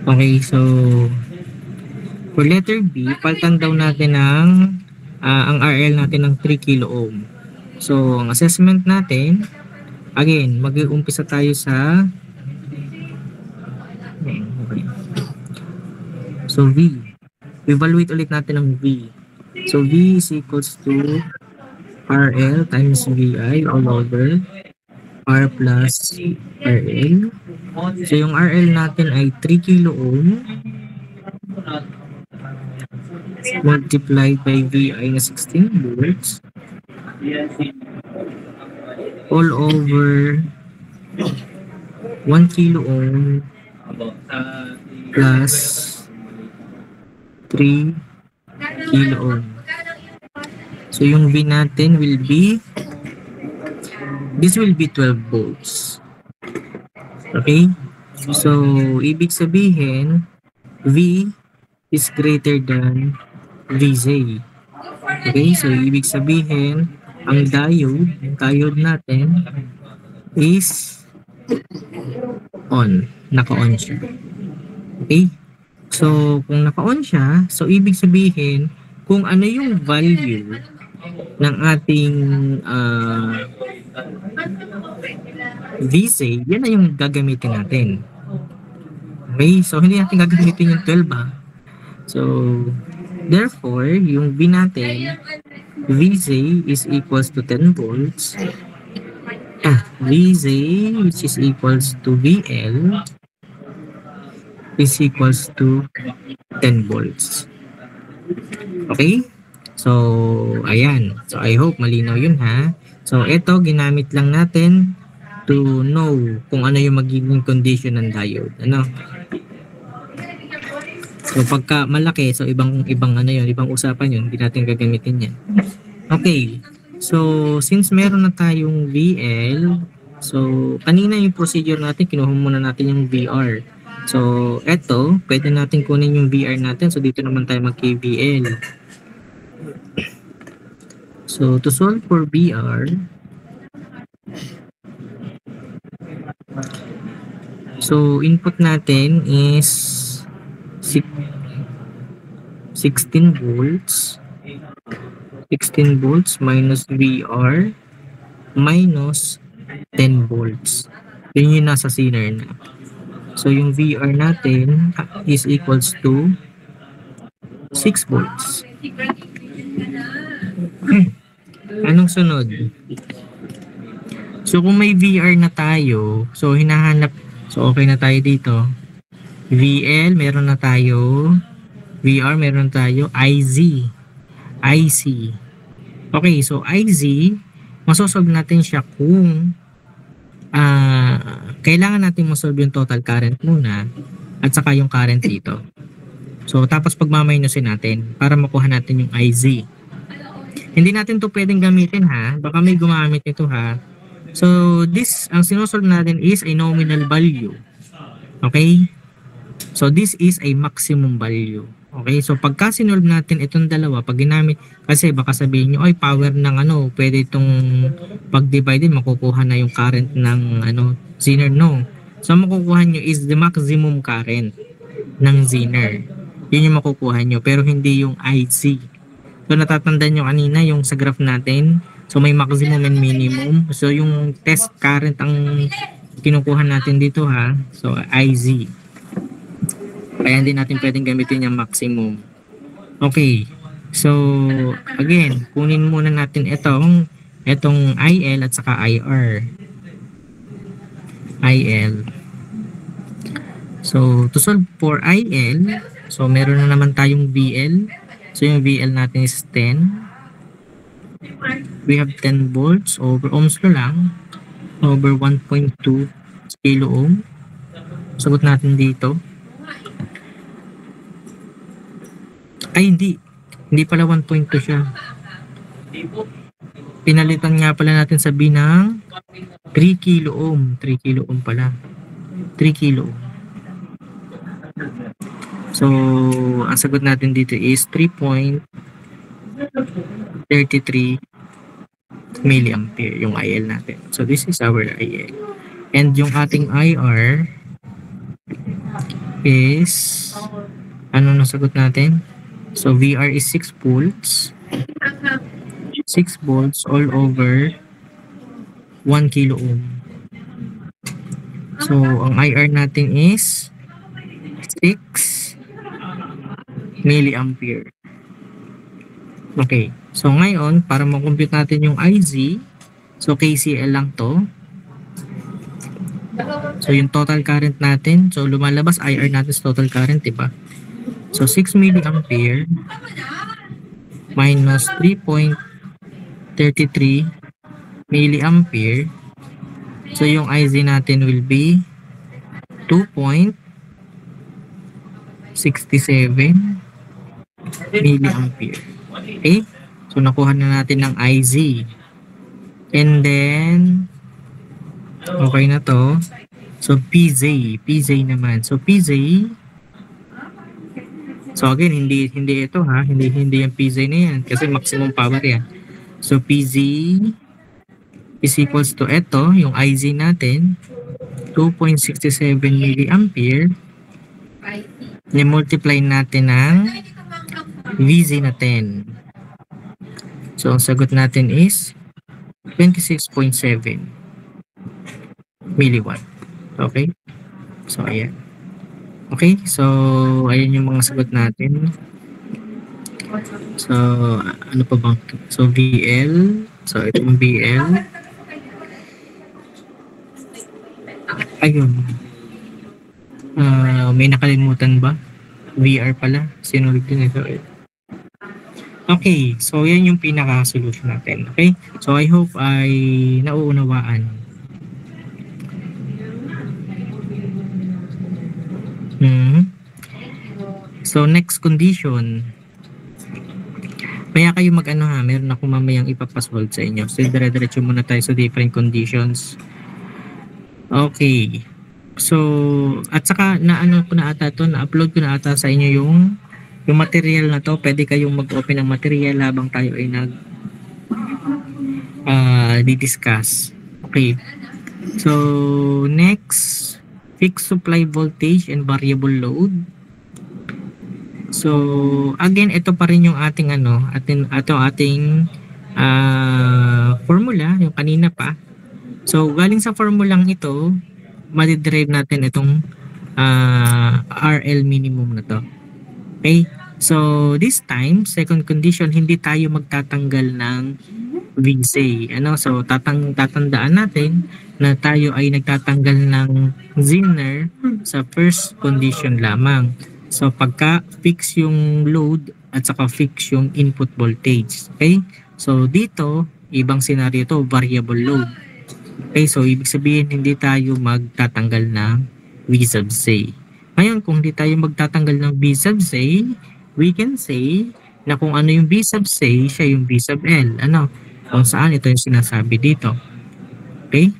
Okay, so, for letter B, palitan daw natin ng, ang RL natin ng 3 kilo ohm. So, ang assessment natin, again, mag-uumpisa tayo sa okay. So V. Evaluate ulit natin ang V. So V is equals to RL times VI all over R plus RL. So yung RL natin ay 3 kilo ohm multiplied by VI na 16 volts all over 1 kilo ohm plus 3 kilo ohm. So yung V natin will be, this will be 12 volts. Okay? So ibig sabihin, V is greater than Vz. Okay? So ibig sabihin, ang diode natin is on. Naka-on siya. Okay? So, kung naka-on siya, so ibig sabihin, kung ano yung value ng ating VC, yan na yung gagamitin natin. Okay? So, hindi natin gagamitin yung 12 ha. So, therefore, yung V natin, VZ is equals to 10 volts. VZ, which is equals to VL, is equals to 10 volts. Okay? So, ayan. So, I hope malinaw yun ha. So, ito, ginamit lang natin to know kung ano yung magiging condition ng diode. Ano? So, pagka malaki, so ibang ano yun, ibang usapan yun, hindi natin gagamitin yan. Okay. So, since meron na tayong VL, so, kanina yung procedure natin, kinuha muna natin yung VR. So, eto, pwede natin kunin yung VR natin. So, dito naman tayo mag-KVL. So, to solve for VR, so, input natin is 16 volts. 16 volts minus VR minus 10 volts. Yun yung nasa zener na. So, yung VR natin is equals to 6 volts. Anong sunod? So, kung may VR na tayo, so hinahanap, so okay na tayo dito. VL, meron na tayo. VR, meron tayo. IC. Okay, so IZ, masosolve natin siya kung kailangan natin masolve yung total current muna at saka yung current dito. So, tapos pagmamainusin natin para makuha natin yung IZ. Hindi natin to pwedeng gamitin ha. Baka may gumamit nito ha. So, this, ang sinosolve natin is a nominal value. Okay? So, this is a maximum value. Okay? So, pagka sinolve natin itong dalawa, pag ginamit, kasi baka sabihin nyo, ay, power ng ano, pwede itong pag-divide din, makukuha na yung current ng ano, zener. No. So, makukuha nyo is the maximum current ng zener. Yun yung makukuha nyo, pero hindi yung IC. So, natatandaan nyo kanina yung sa graph natin. So, may maximum and minimum. So, yung test current ang kinukuha natin dito ha. So, IZ. Kaya hindi natin pwedeng gamitin yung maximum. Okay. So, again, kunin muna natin itong IL at saka IR. IL. So, to solve for IL, so meron na naman tayong VL. So, yung VL natin is 10. We have 10 volts over ohms law lang over 1.2 kilo ohm. Sagot natin dito. Ay, hindi pala 1.2 siya. Pinalitan nga pala natin sa B ng 3 kilo ohm. 3 kilo ohm pala. 3 kilo ohm. So, ang sagot natin dito is 3.33 milliampere yung IL natin. So, this is our IL. And yung ating IR is, ano na sagot natin? So, VR is 6 volts. 6 volts all over 1 kilo ohm. So, ang IR natin is 6 milliampere. Okay. So, ngayon, para makompute natin yung IZ, so, KCL lang to. So, yung total current natin, so, lumalabas IR natin sa total current, diba? So, 6 milliampere minus 3.33 milliampere. So, yung IZ natin will be 2.67 milliampere. Okay? So, nakuha na natin ng IZ. And then, okay na to. So, PZ. PZ naman. So, PZ, so again, hindi ito ha. Hindi yung PZ na yan. Kasi maximum power yan. So, PZ is equals to ito, yung IZ natin, 2.67 milliampere. I-multiply natin ng VZ na 10. So, ang sagot natin is 26.7 milliwatt. Okay? So, ayan. Okay? So, ayan yung mga sagot natin. So, ano pa bang? So, VL. So, itong VL. Ayun. May nakalimutan ba? VR pala. Sinulit din ito. Okay. So, yan yung pinaka-solution natin. Okay? So, I hope ay nauunawaan. So, next condition. Kaya kayo mag-ano ha, meron ako mamayang ipapasolve sa inyo. So, dire-diretso muna tayo sa different conditions. Okay. So, at saka na-ano ko na ata to, na-upload ko na ata sa inyo yung material na to. Pwede kayong mag-open ng material habang tayo ay di-discuss. Okay. So, next, fixed supply voltage and variable load. So, again, ito pa rin yung ating formula, yung kanina pa. So, galing sa formulang ito, madiderive natin itong RL minimum na to. Okay? So, this time, second condition, hindi tayo magtatanggal ng VC. So, tatandaan natin na tayo ay nagtatanggal ng Zener sa first condition lamang. So, pagka fix yung load at saka fix yung input voltage. Okay? So, dito, ibang scenario to, variable load. Okay? So, ibig sabihin, hindi tayo magtatanggal ng V sub C. Ngayon, kung hindi tayo magtatanggal ng V sub C, we can say na kung ano yung V sub C, siya yung V sub L. Kung saan ito yung sinasabi dito. Okay?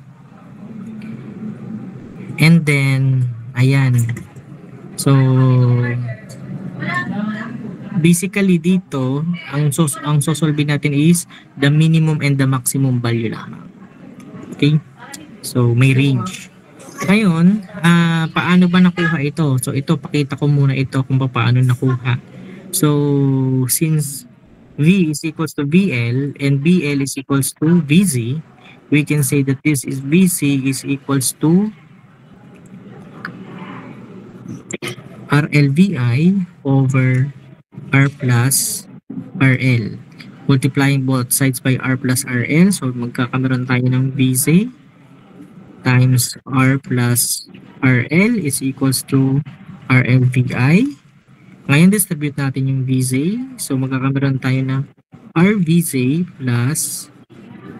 And then, ayan. So, basically dito, ang sosolve natin is the minimum and the maximum value lamang. Okay? So, may range. Ngayon, paano ba nakuha ito? So, ito, pakita ko muna ito kung paano nakuha. So, since V is equals to VL and BL is equals to VZ, we can say that this is VC is equals to RLVI over R plus RL. Multiplying both sides by R plus RL. So, magkakameron tayo ng VC times R plus RL is equals to RLVI. Ngayon, distribute natin yung VZ. So, magkakameron tayo ng RVZ plus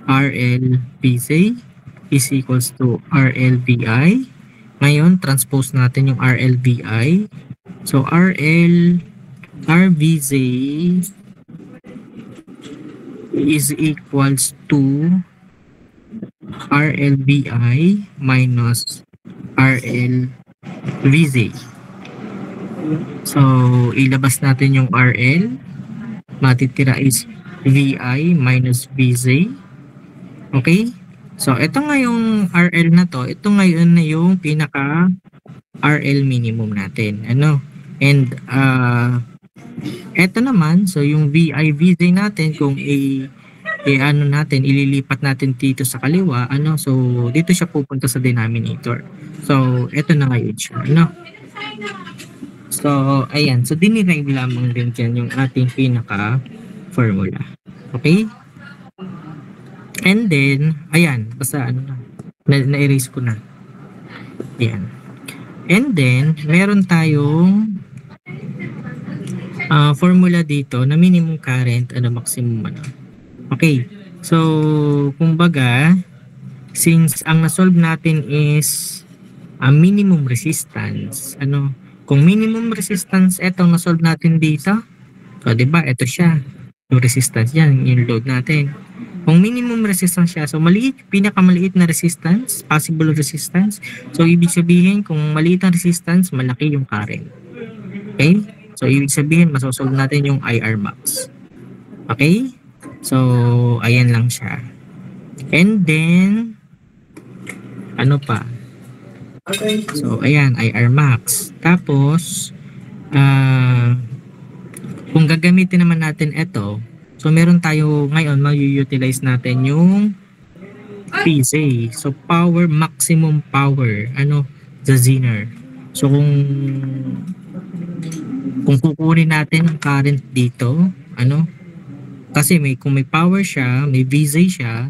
RLVZ is equals to RLVI. Ngayon, transpose natin yung RLVI. So, RVZ is equals to RLVI minus RLVZ. So, ilabas natin yung RL. Matitira is VI minus VZ. Okay? So, ito nga yung RL na to. Ito ngayon na yung pinaka RL minimum natin. And, ito naman, so yung VI, VZ natin, kung ililipat natin dito sa kaliwa, so dito siya pupunta sa denominator. So, ito na ngayon siya, So, ayan. So, dinirive lamang din dyan yung ating pinaka formula. Okay? And then, ayan, basta na-erase ko na. Ayan. And then, meron tayong formula dito na minimum current, maximum. Okay. So, kumbaga, since ang na-solve natin is minimum resistance, kung minimum resistance etong na-solve natin dito, So, di ba? Ito siya. Yung resistance yan, yung load natin. Kung minimum resistance siya, so maliit, pinakamaliit na resistance, possible resistance. So, ibig sabihin, kung maliit ang resistance, malaki yung current. Okay? So, ibig sabihin, masosolve natin yung IR max. Okay? So, ayan lang siya. And then, ano pa? So, ayan, IR max. Tapos, kung gagamitin naman natin ito, so meron tayo ngayon, mag-utilize natin yung PZ. So, power, maximum power. The Zener. So, kung kukunin natin ang current dito, kasi kung may power siya, may VZ siya,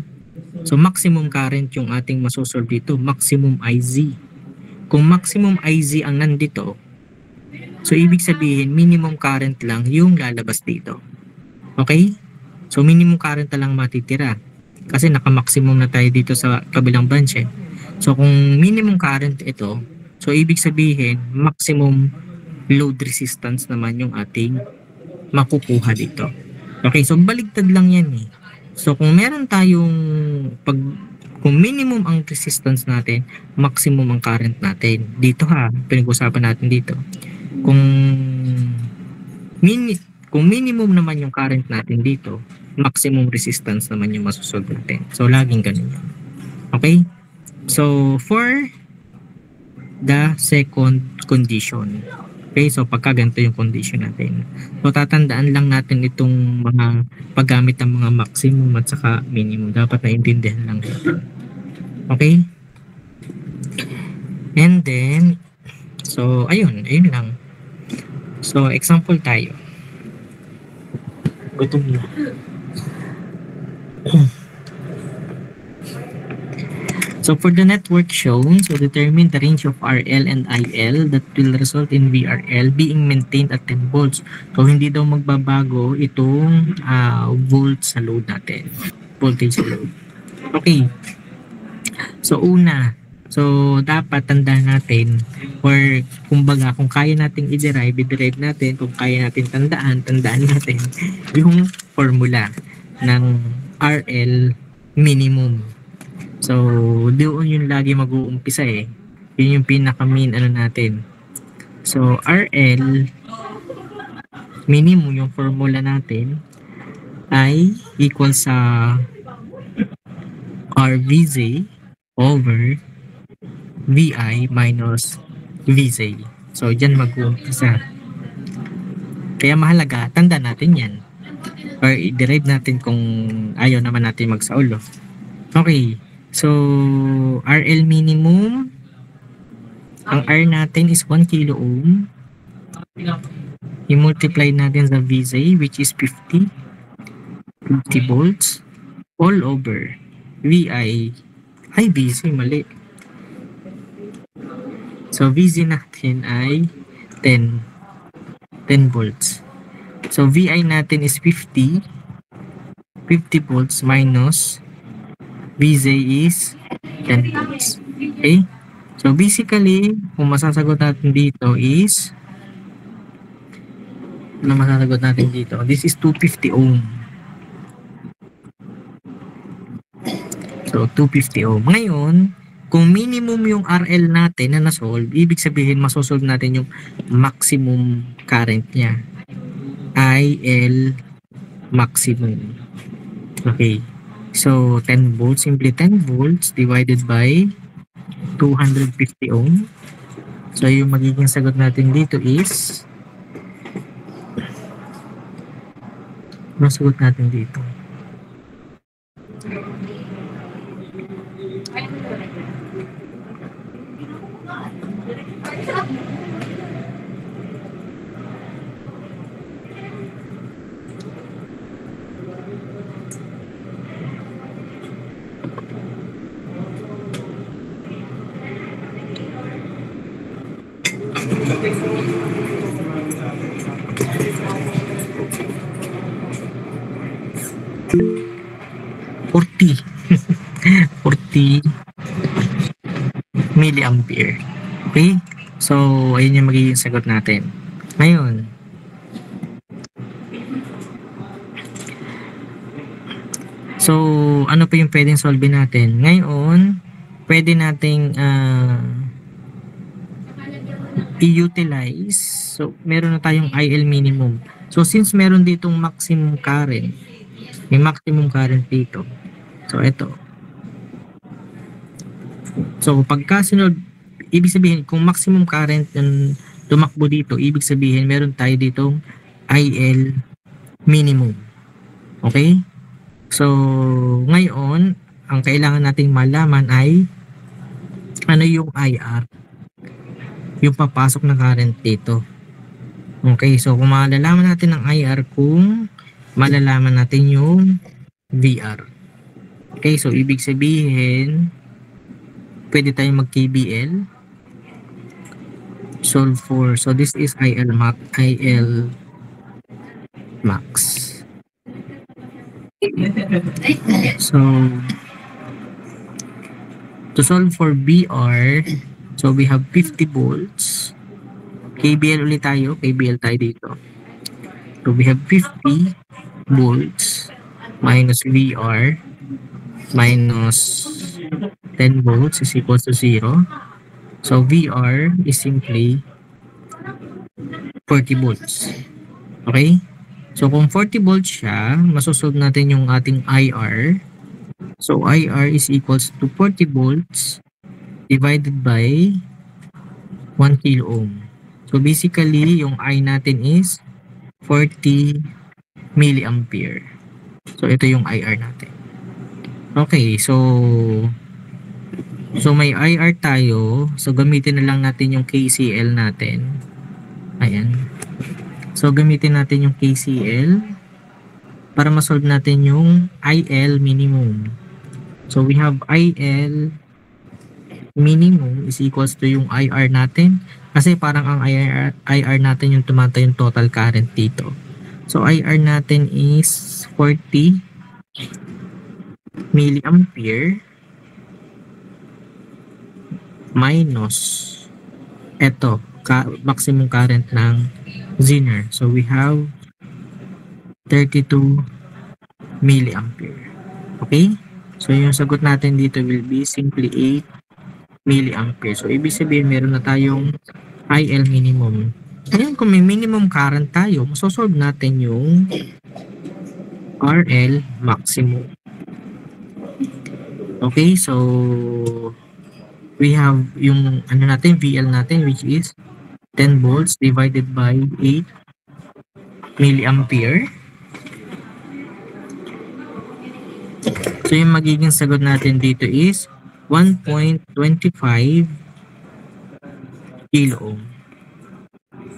so maximum current yung ating masosolve dito, maximum IZ. Kung maximum IZ ang nandito, so ibig sabihin minimum current lang yung lalabas dito. Okay? So minimum current na lang matitira. Kasi naka-maximum na tayo dito sa kabilang branch eh. So kung minimum current ito, so ibig sabihin maximum load resistance naman yung ating makukuha dito. Okay, so baligtad lang yan eh. So kung meron tayong kung minimum ang resistance natin, maximum ang current natin. Dito pinag-usapan natin dito. Kung minimum naman yung current natin dito, maximum resistance naman yung masusolve natin. So laging ganun yun. Okay? So for the second condition, okay, so pagka ganito yung condition natin. So tatandaan lang natin itong mga paggamit ng mga maximum at saka minimum. Dapat naintindihan lang natin. Okay? And then, so ayun lang. So example tayo. Gutom na. So for the network shown, so determine the range of RL and IL that will result in VRL being maintained at 10 volts. So hindi daw magbabago itong volts sa load natin. Voltage sa load. Okay. So una, so dapat tandaan natin or kumbaga kung kaya nating i-derive natin. Kung kaya natin tandaan natin yung formula ng RL minimum. So, doon yung lagi mag-uumpisa eh. Yun yung pinaka-main natin. So, RL minimum yung formula natin ay equal sa RVZ over VI minus VZ. So, dyan mag-uumpisa. Kaya mahalaga, tanda natin yan. Or i-derive natin kung ayaw naman natin magsaulo. Okay. So, RL minimum, ang R natin is 1 kilo ohm. I-multiply natin sa VZ, which is 50 volts, all over VI. Ay, VZ, mali. So, VZ natin ay 10 volts. So, VI natin is 50 volts minus VZ is 10 volts. Okay? So, basically, kung masasagot natin dito is this is 250 ohm. So, 250 ohm. Ngayon, kung minimum yung RL natin na nasolve, ibig sabihin masosolve natin yung maximum current niya. IL maximum. Okay. So, 10 volts, simply 10 volts divided by 250 ohm. So, yung magiging sagot natin dito is anong sagot natin dito? $40 milliampere. Okay? So, ayun yung magiging sagot natin. Ngayon, So, ano pa yung pwedeng solve natin? Ngayon, pwede nating i-utilize. So, meron na tayong IL minimum. So, since meron ditong maximum current, may maximum current dito. So, ito. So, pagka sinod, ibig sabihin, kung maximum current yung tumakbo dito, ibig sabihin, meron tayo ditong IL minimum. Okay? So, ngayon, ang kailangan nating malaman ay ano yung IR, yung papasok na current dito. Okay, so kung malalaman natin ang IR, kung malalaman natin yung VR. Okay, so ibig sabihin, pwede tayong mag-KBL. Solve for, so this is IL max. So, to solve for BR, so we have 50 volts. KBL ulit tayo. KBL tayo dito. So we have 50 volts minus VR minus 10 volts is equals to 0. So VR is simply 40 volts. Okay? So kung 40 volts siya, masosolve natin yung ating IR. So IR is equals to 40 volts divided by 1 kilo ohm. So basically, yung I natin is 40 milliampere. So ito yung IR natin. Okay, so may IR tayo. So gamitin na lang natin yung KCL natin. Ayan. So gamitin natin yung KCL para ma-solve natin yung IL minimum. So we have IL minimum is equals to yung IR natin. Kasi parang ang IR natin yung tumatay yung total current dito. So IR natin is 40 milliampere minus eto, maximum current ng Zener. So we have 32 milliampere. Okay? So yung sagot natin dito will be simply 8 milliampere. So ibig sabihin meron na tayong IL minimum. Ngayon kung may minimum current tayo, masosolve natin yung RL maximum. Okay, so we have yung ano natin, VL natin, which is 10 volts divided by 8 milliampere. So yung magiging sagot natin dito is 1.25 kilo ohm.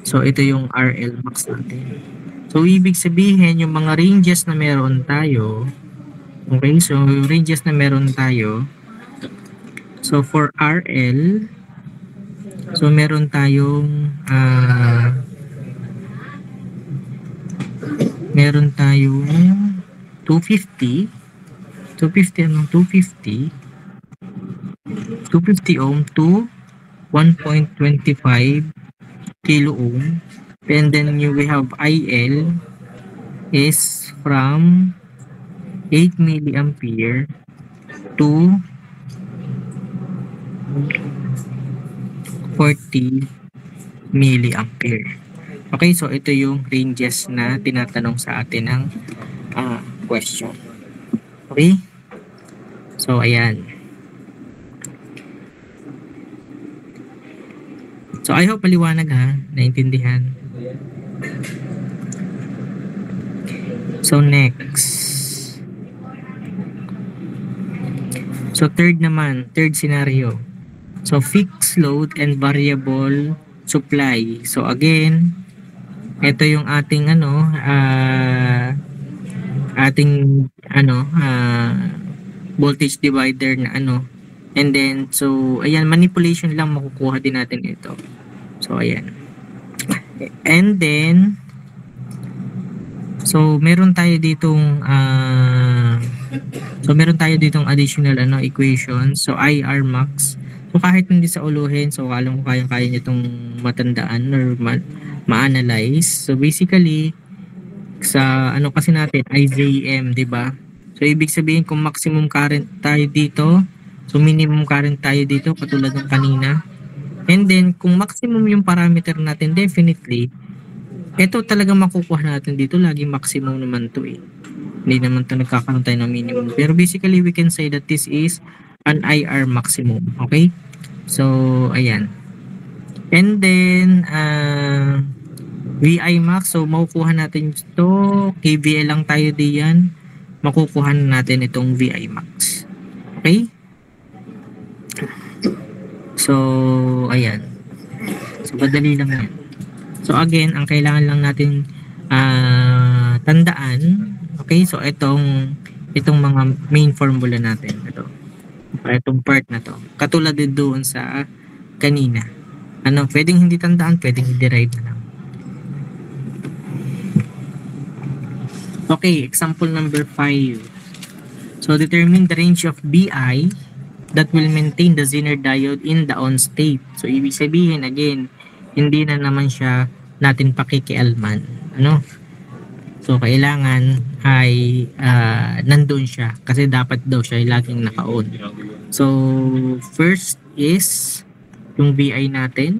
So ito yung RL max natin. So ibig sabihin yung mga ranges na meron tayo, okay, so ranges na meron tayo, so for RL, so meron tayong meron tayong 250 ohm to 1.25 kilo ohm. And then we have IL is from 8 milliampere to 40 milliampere. Okay, so ito yung ranges na tinatanong sa atin ng question. Okay? So, ayan. So, I hope paliwanag ha, naintindihan. So, next. So, third scenario. So, fixed load and variable supply. So, again, ito yung ating voltage divider na and then so ayan, manipulation lang makukuha din natin ito. So ayan, and then so meron tayo ditong additional equation. So IR max, so kahit hindi sa uluhin, so alam ko kayang-kaya niyo itong matandaan or ma-analyze. So basically sa kasi natin IJM, 'di ba? So, ibig sabihin kung maximum current tayo dito, so minimum current tayo dito, katulad ng kanina. And then, kung maximum yung parameter natin, definitely, ito talaga makukuha natin dito. Lagi maximum naman to eh. Hindi naman to nagkakaroon tayo ng minimum. Pero basically, we can say that this is an IR maximum. Okay? So, ayan. And then, VI max. So, makukuha natin ito. KVL lang tayo diyan. Makukuha natin itong VI max. Okay? So, ayan. So, madali lang yan. So, again, ang kailangan lang natin tandaan, okay? So, itong mga main formula natin. Itong part na to. Katulad din doon sa kanina. Pwedeng hindi tandaan, pwedeng i-derive na lang. Okay, example number 5. So, determine the range of BI that will maintain the Zener diode in the on state. So, ibig sabihin, again, hindi na naman siya natin pakikialman. So, kailangan ay nandun siya kasi dapat daw siya laging naka-on. So, first is yung VI natin.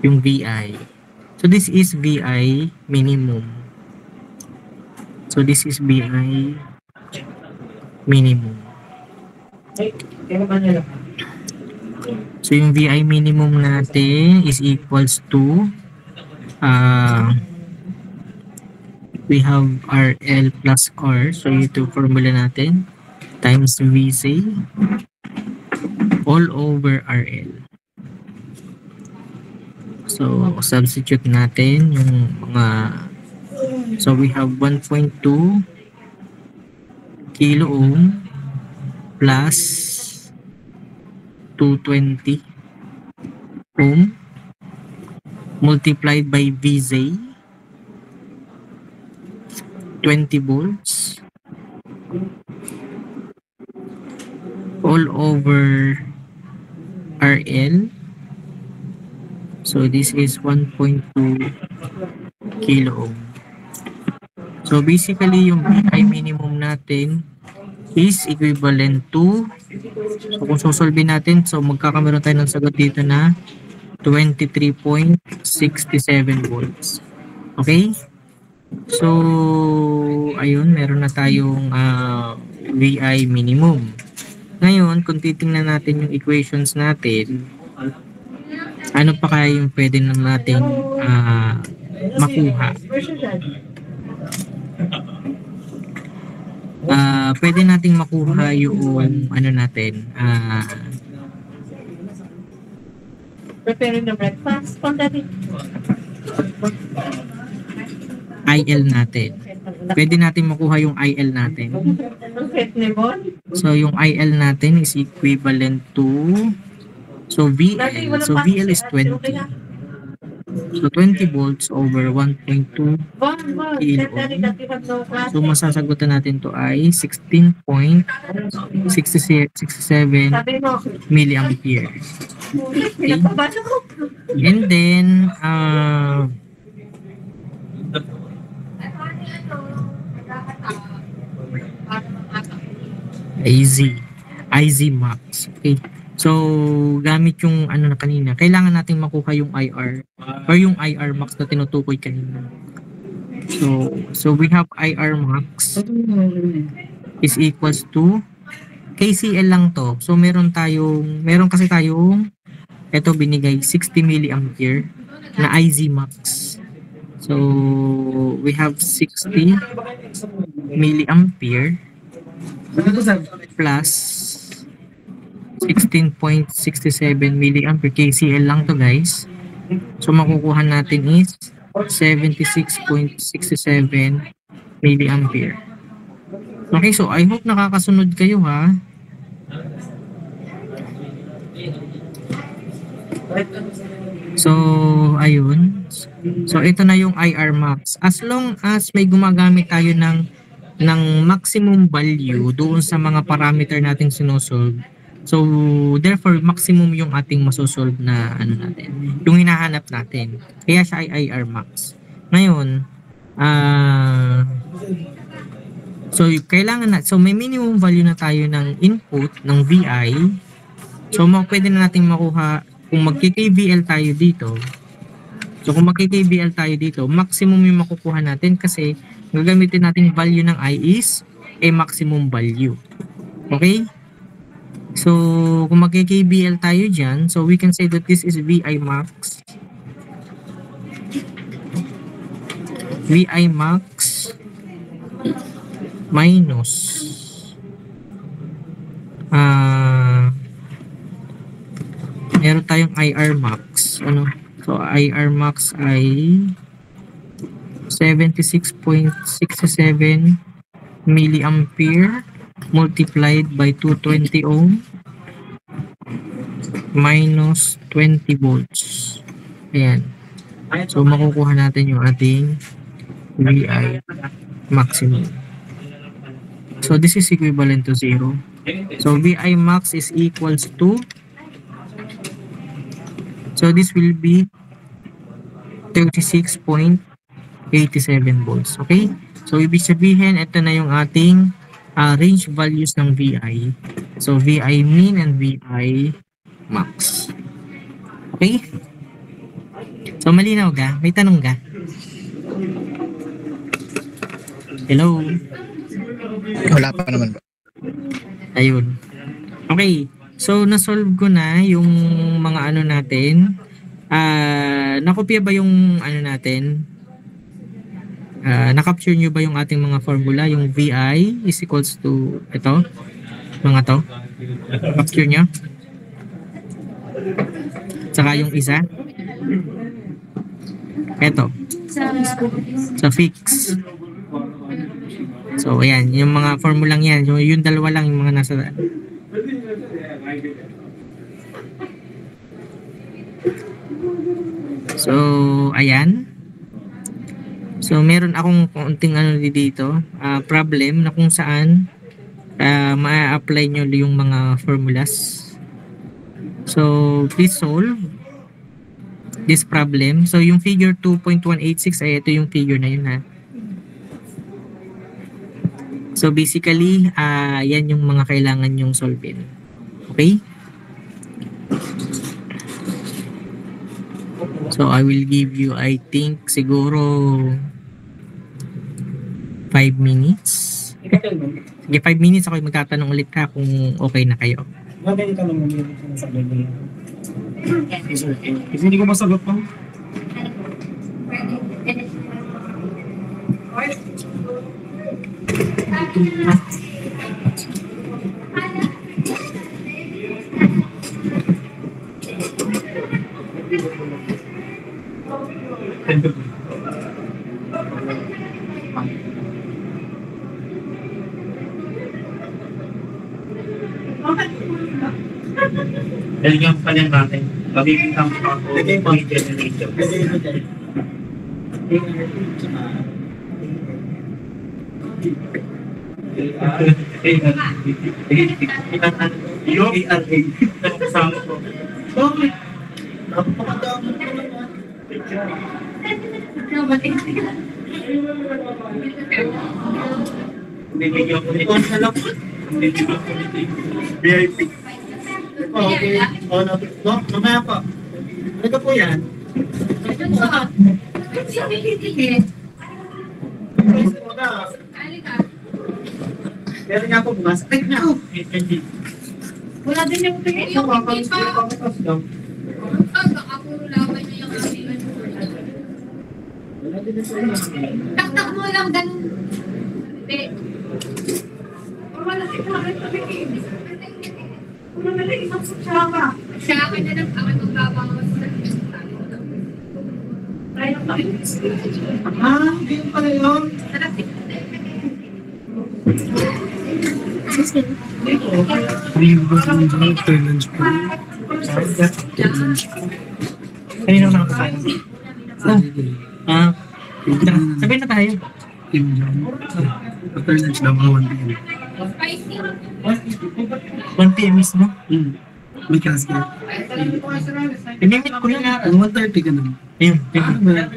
Yung VI. So, this is VI minimum. So, this is VI minimum. So, yung VI minimum natin is equals to we have RL plus R. So, ito formula natin times VC all over RL. So, substitute natin yung mga so, we have 1.2 kilo ohm plus 220 ohm multiplied by VZ 20 volts all over RL. So this is 1.2 kilo ohm. So basically yung VI minimum natin is equivalent to, so kung susolve natin, so magkakameron tayo ng sagot dito na 23.67 volts. Okay? So, ayun, meron na tayong VI minimum. Ngayon, kung titingnan natin yung equations natin, ano pa kaya yung pwede na natin makuha? Pwede nating makuha yung ano natin, preparing the breakfast. IL natin. Pwede natin makuha yung IL natin. So, yung IL natin is equivalent to, so VL. So, VL is 20. So, 20 volts over 1.2 kilo ohm. So, masasagutan natin to ay 16.67 milliampere. Okay. And then, IZ max. Okay. So, gamit yung ano na kanina, kailangan nating makuha yung IR or yung IR max na tinutukoy kanina. So we have IR max is equals to KCL lang to. So, meron kasi tayong ito binigay 60 milliampere na IZ max. So, we have 60 milliampere plus 16.67 milliampere. KCL lang to guys. So makukuha natin is 76.67 milliampere. Okay, so I hope nakakasunod kayo ha. So ayun. So ito na yung IR max. As long as may gumagamit tayo ng maximum value doon sa mga parameter nating sinusolve. So, therefore, maximum yung ating masosolve na ano natin, yung hinahanap natin. Kaya siya ay IR max. Ngayon, So kailangan so may minimum value na tayo ng input ng VI. So pwede na nating makuha kung magki-KVL tayo dito. So kung magki-KVL tayo dito, maximum yung makukuha natin kasi gagamitin natin value ng I is a maximum value. Okay? So kung magki-KVL tayo dyan, so we can say that this is VI max. VI max minus meron tayong IR max. So IR max ay 76.67 milliampere multiplied by 220 ohm minus 20 volts. Ayan. So makukuha natin yung ating VI maximum. So this is equivalent to 0. So VI max is equals to, so this will be 36.87 volts. Okay? So ibig sabihin, ito na yung ating range values ng VI. So VI min and VI max. Okay? So malinaw ka? May tanong ka? Hello? Wala pa naman po. Ayun. Okay. So na-solve ko na yung mga ano natin. Nakopya ba yung ano natin? Na-capture nyo ba yung ating mga formula? Yung VI is equals to ito? Mga to? Capture nyo? Saka yung isa? Ito. Sa fix. So, ayan. Yung mga formulang yan. Yung dalawa lang yung mga nasa... So, ayan. So, meron akong konting ano dito. Problem na kung saan ma-apply nyo yung mga formulas. So, please solve this problem. So, yung figure 2.186 ay ito yung figure na yun ha. So, basically, yan yung mga kailangan yung solvein. Okay? So, I will give you, I think, siguro 5 minutes. Sige, 5 minutes ako magtatanong ulit ka kung okay na kayo. Ganito naman yung sinasabi niya. Kasi hindi ko masagot pa. Daligyan pa lang natin. Pagkikitang pa ako. Generator. Yung ARA. Kasama ko. Bakit? Napakadami ko naman. Bibigyan ko nito. Bibigyan ko nito. VIP. Okay. Mamaya pa. Ano po yan? Pero nga po bukas. Ay, na! Wala din yung tingin. Yung hindi pa. Baka puro laban niya yung kasihan. Taktak mo lang ganun. Hindi. Wala din wala na isang sutsaka. Sa akin na lang ako itong babawas na. Kaya pa rin. Hindi yung pala yun. Kanina ko nakakain. Sabihin na tayo. After lunch daw, 1 p.m. 1 p.m. mismo? May class ka. Imimit ko na nga. 1:30 ka naman. Ayun,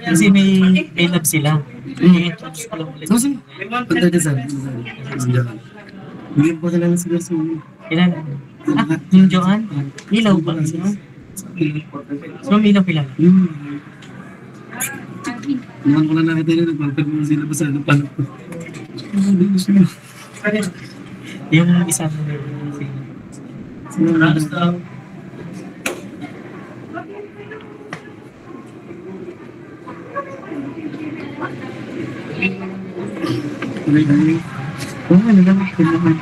kasi may lab sila. I-introduce ko lang ulit. Kasi, pantay ka sir. Hindi pa kailangan sila sa Ilan? Yung Joanne? Ilaw ba? So, may ilaw pila. Naman ko na nakita nila, nagpapag mo sila pa sa ano pa. Hindi ko sila. Yung isa mo Oo, ano lang, kailangan.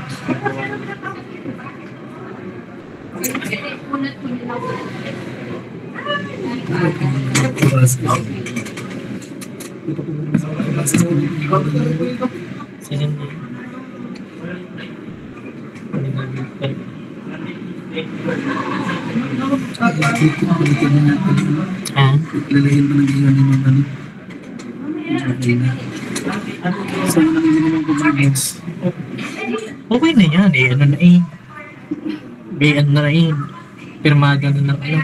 Lalayin mo ng ilan yung ano. Okay na. Saan na hindi naman pag-reviews? okay na yan eh. Ano na eh. Bayan na rin. Pirmado na ng ano.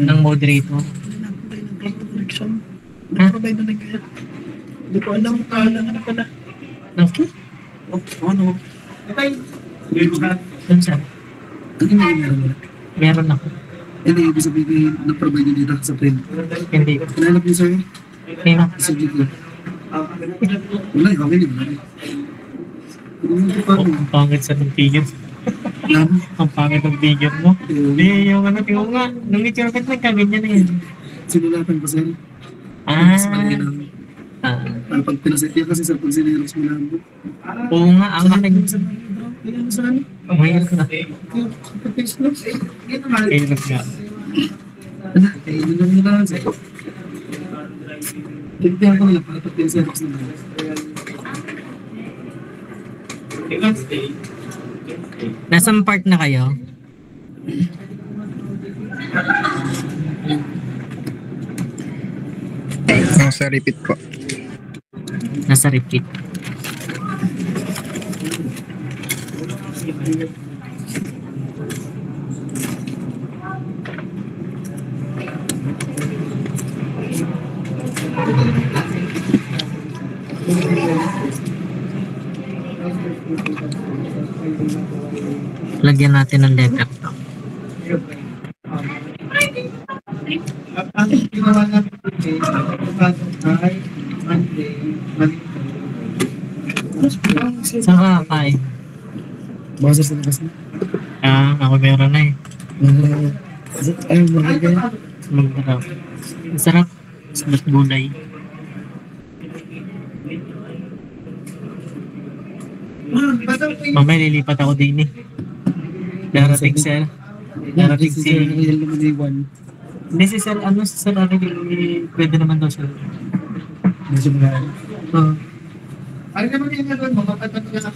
Ng moderator. Ha? Provide na nag-get. Hindi ko alam kung ano pala. Ng key? Ano? Doon saan? Ano yung meron mo? Meron ako. Ano yung ibig sabihin na-provide nyo dito sa print? Hindi. Kinalap niyo sir? Sino? Sa dito. Wala, okay din. Ang pangit sa ng figure. Ang pangit ng figure mo. Hindi, yung ano, tingnan nga. Nung nature cut lang, kaganyan na yan. Sinulatan ko sir. Ah. Mas malaki ng Ah. pag pinaset niya kasi sir, pag siniros mo lang. Oo nga, ang akin. Kailan sa ano? Mahirap na. Kapag-face lang. Mahirap nga. Ano? Kailan lang nila sir. Tignan ko nila para pag pinaseros na lang. Nasaan part na kayo? Sa repeat po. Nasa repeat. Lagyan natin ng letter to. Ang ginawa namin today, ay Monday, Saan ka kakain? Basta sa labas na. Ah, ako meron na eh. Ay, mahal ka na. Magdarap. Masarap. Salat gulay. Mamaya lilipat ako din eh. Darating sir. Darating si... Hindi si sir, ano si sir, pwede naman daw sir. Medyo mahal. Oo. Ano naman yung gagawin mo? Mapatapos ka sa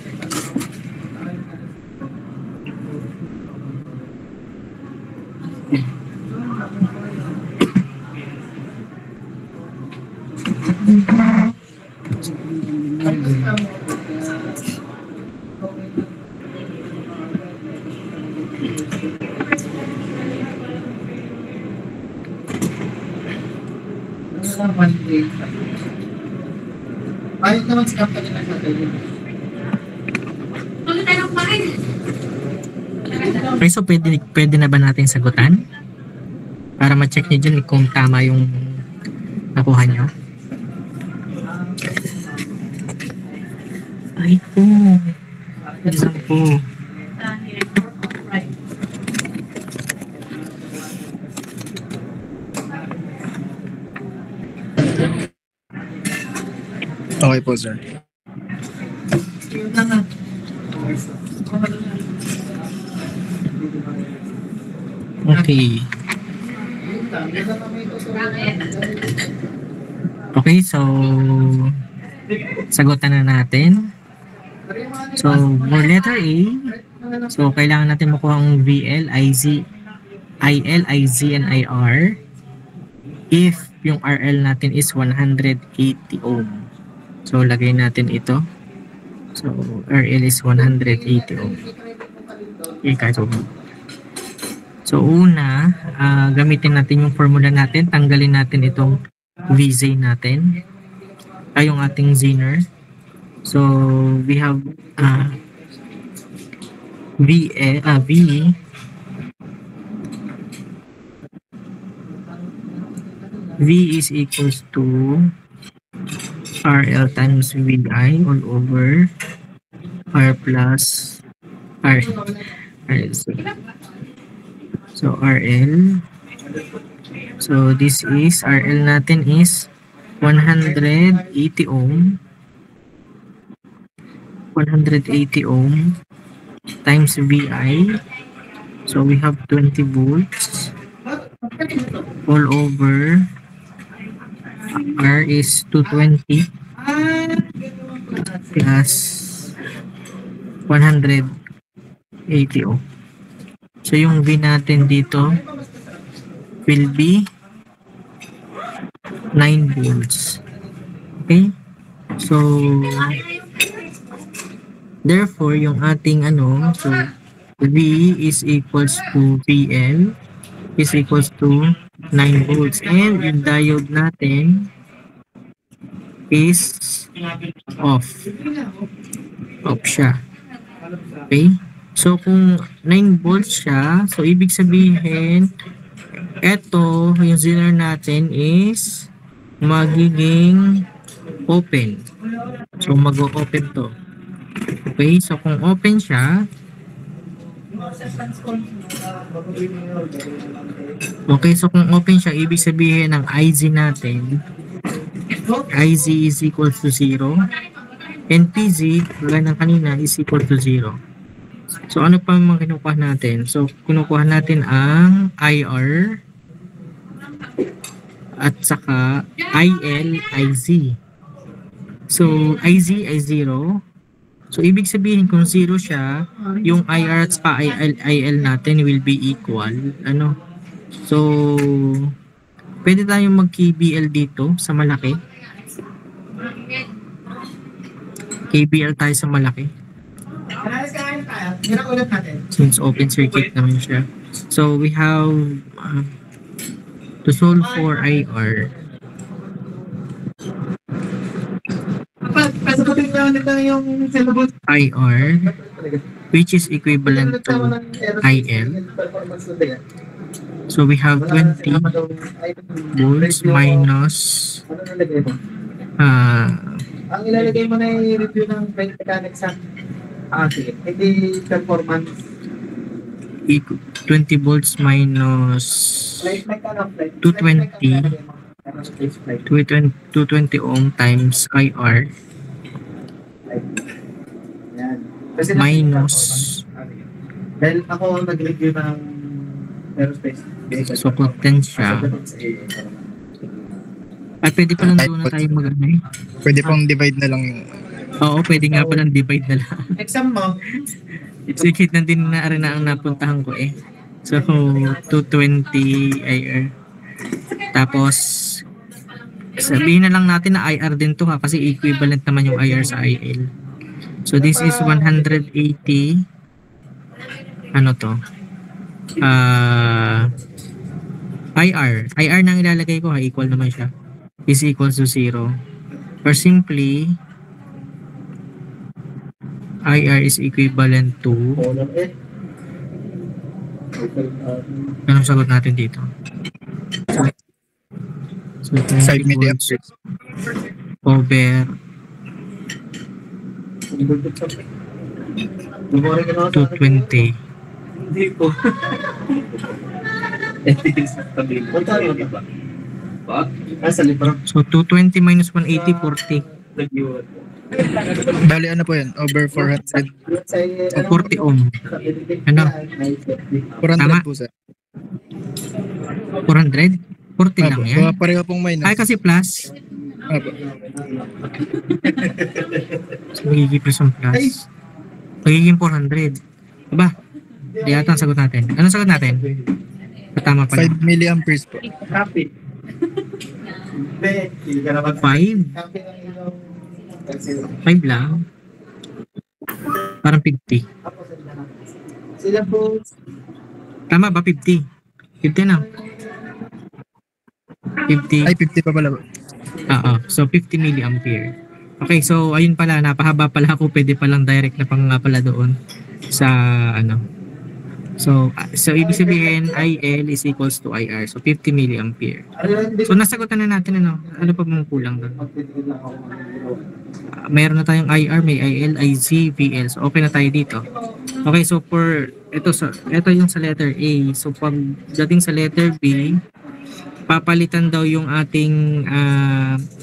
Monday. Ayun naman sa company na sa tayo. Tuloy tayo kumain. Okay, so pwede na ba natin sagutan? Para ma-check nyo dyan kung tama yung nakuha nyo. Ay po. Diyan po. Okay po, sir. Okay. Okay, so sagutan na natin. So, for letter A, so kailangan natin makuha ang VL, IZ, IL, IZ, and IR if yung RL natin is 180 ohm. So, lagay natin ito. So, RL is 180 ohm. Okay, kahit ohm. So una, gamitin natin yung formula natin. Tanggalin natin itong VZ natin. Ay, yung ating zener. So we have V is equals to RL times VI all over R plus R. So RL. So this is RL natin is 180 ohm. 180 ohm times VI. So we have 20 volts all over R is 220 plus 180 ohm. So yung V natin dito will be 9 volts. Okay? So therefore yung ating so V is equals to VL is equals to 9 volts, and yung diode natin is off siya. Okay? So kung 9 volts siya, so ibig sabihin eto yung zener natin is magiging open. So mag-open to. Okay? So kung open siya, ibig sabihin ng IZ natin, IZ is equal to 0, and PZ, gaya ng kanina, is equal to 0. So ano pa mga kinukuha natin? So kinukuha natin ang IR at saka IL, IZ. So IZ ay 0. So ibig sabihin kung 0 siya, yung IR at saka IL natin will be equal. So pwede tayong mag-KBL dito sa malaki. KBL tayo sa malaki. Since open circuit naman siya. So we have to solve for IR. IR, which is equivalent to IL. So we have 20 volts minus ang ilalagay mo na yung review ng brake mechanics sa hindi performance. 20 volts minus 220 ohm times IR minus, dahil ako nag-review ng aerospace. so potensya. Ay, pwede pa lang doon na tayo mag-ano. Pwede pong divide na lang yung... Oo, pwede nga pa lang divide na lang. Exam mo? Sikit na din na rin na ang napuntahan ko eh. So 220 IR. Tapos sabihin na lang natin na IR din to ha, kasi equivalent naman yung IR sa IL. So this is 180 IR nang ilalagay ko ha, equal naman siya, is equals to 0, or simply IR is equivalent to, anong sagot natin dito? So 5 milliamps over 220. Hindi po. So 220 minus 180, 40. Bali ano po yan? Over 400. O 40 ohm. Ano? 400 Tama? po sir. 400? 40 lang yan. Pareho pong minus. Ay, kasi plus. Opo. So magiging plus ang plus. Magiging 400. Diba? Di yata ang sagot natin. Anong sagot natin? Tama pala. 5 milliamperes po. Copy. 5? 5 lang. Parang 50. Sila po Tama ba? 50? 50 na. 50. Ay, 50 pa pala. Oo. So, 50 milliampere. Okay, so, ayun pala. Napahaba pala ako. Pwede palang direct na pang nga pala doon sa ano. So, ibig sabihin, IL is equals to IR. So, 50 milliampere. So, nasagutan na natin ano. Ano pa bang kulang doon? Mayroon na tayong IR, may IL, IZ, VL. So, okay na tayo dito. Okay, so ito yung sa letter A. So, pagdating sa letter B, papalitan daw yung ating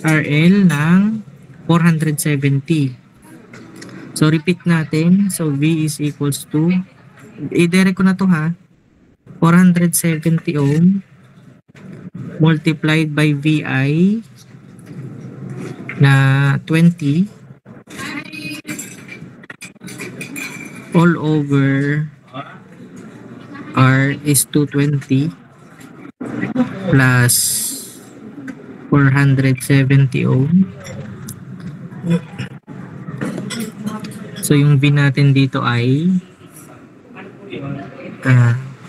RL ng 470. So, repeat natin. So, V is equals to, i-direct ko na to ha, 470 ohm multiplied by VI na 20 all over R is 220 plus 470 ohm. So yung V natin dito ay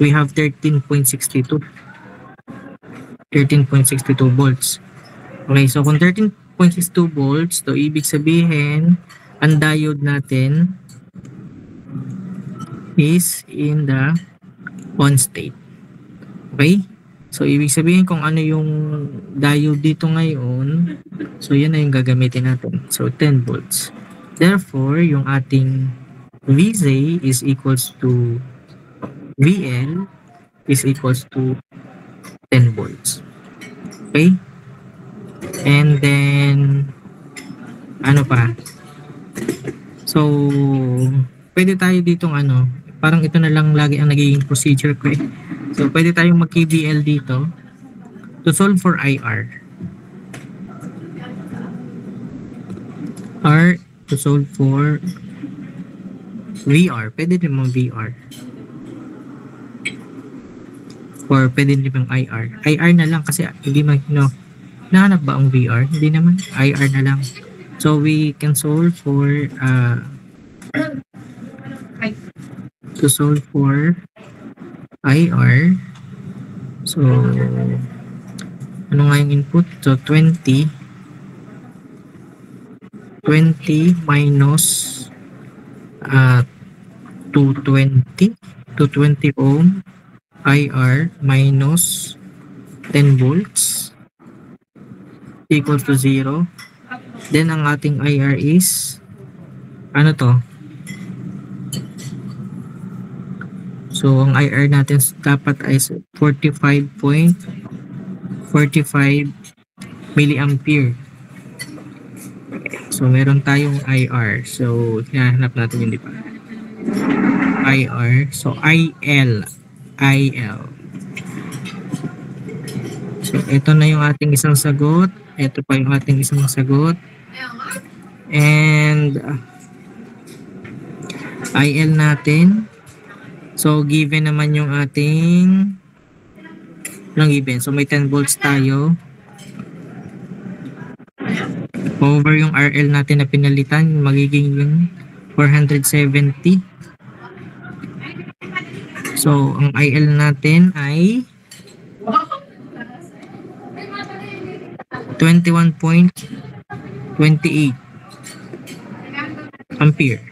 we have 13.62 volts. Okay, so kung 13.62 volts, to ibig sabihin ang diode natin is in the on state. Okay? So, ibig sabihin kung ano yung diode dito ngayon, so yan na yung gagamitin natin. So, 10 volts. Therefore, yung ating VZ is equals to VL is equals to 10 volts. Okay? And then, ano pa? So, pwede tayo ditong ano, parang ito na lang lagi ang nagiging procedure ko eh. So, pwede tayong mag-KVL dito to solve for IR. R to solve for VR. Pwede din mong VR. Or pwede din mong IR. IR na lang kasi hindi man, nahanap ba ang VR? Hindi naman. IR na lang. So, we can solve for to solve for IR. So, ano nga yung input? So, 20 minus 220 ohm IR minus 10 volts equals to 0. Then, ang ating IR is ano to? So, ang IR natin dapat ay 45.45 milliampere. So, meron tayong IR. So, hinahanap natin yun, di ba? IR. So, IL. So, ito na yung ating isang sagot. Ito pa yung ating isang sagot. And, IL natin. So, given naman yung ating given. So, may 10 volts tayo. Over yung RL natin na pinalitan, magiging yung 470. So, ang IL natin ay 21.28 ampere.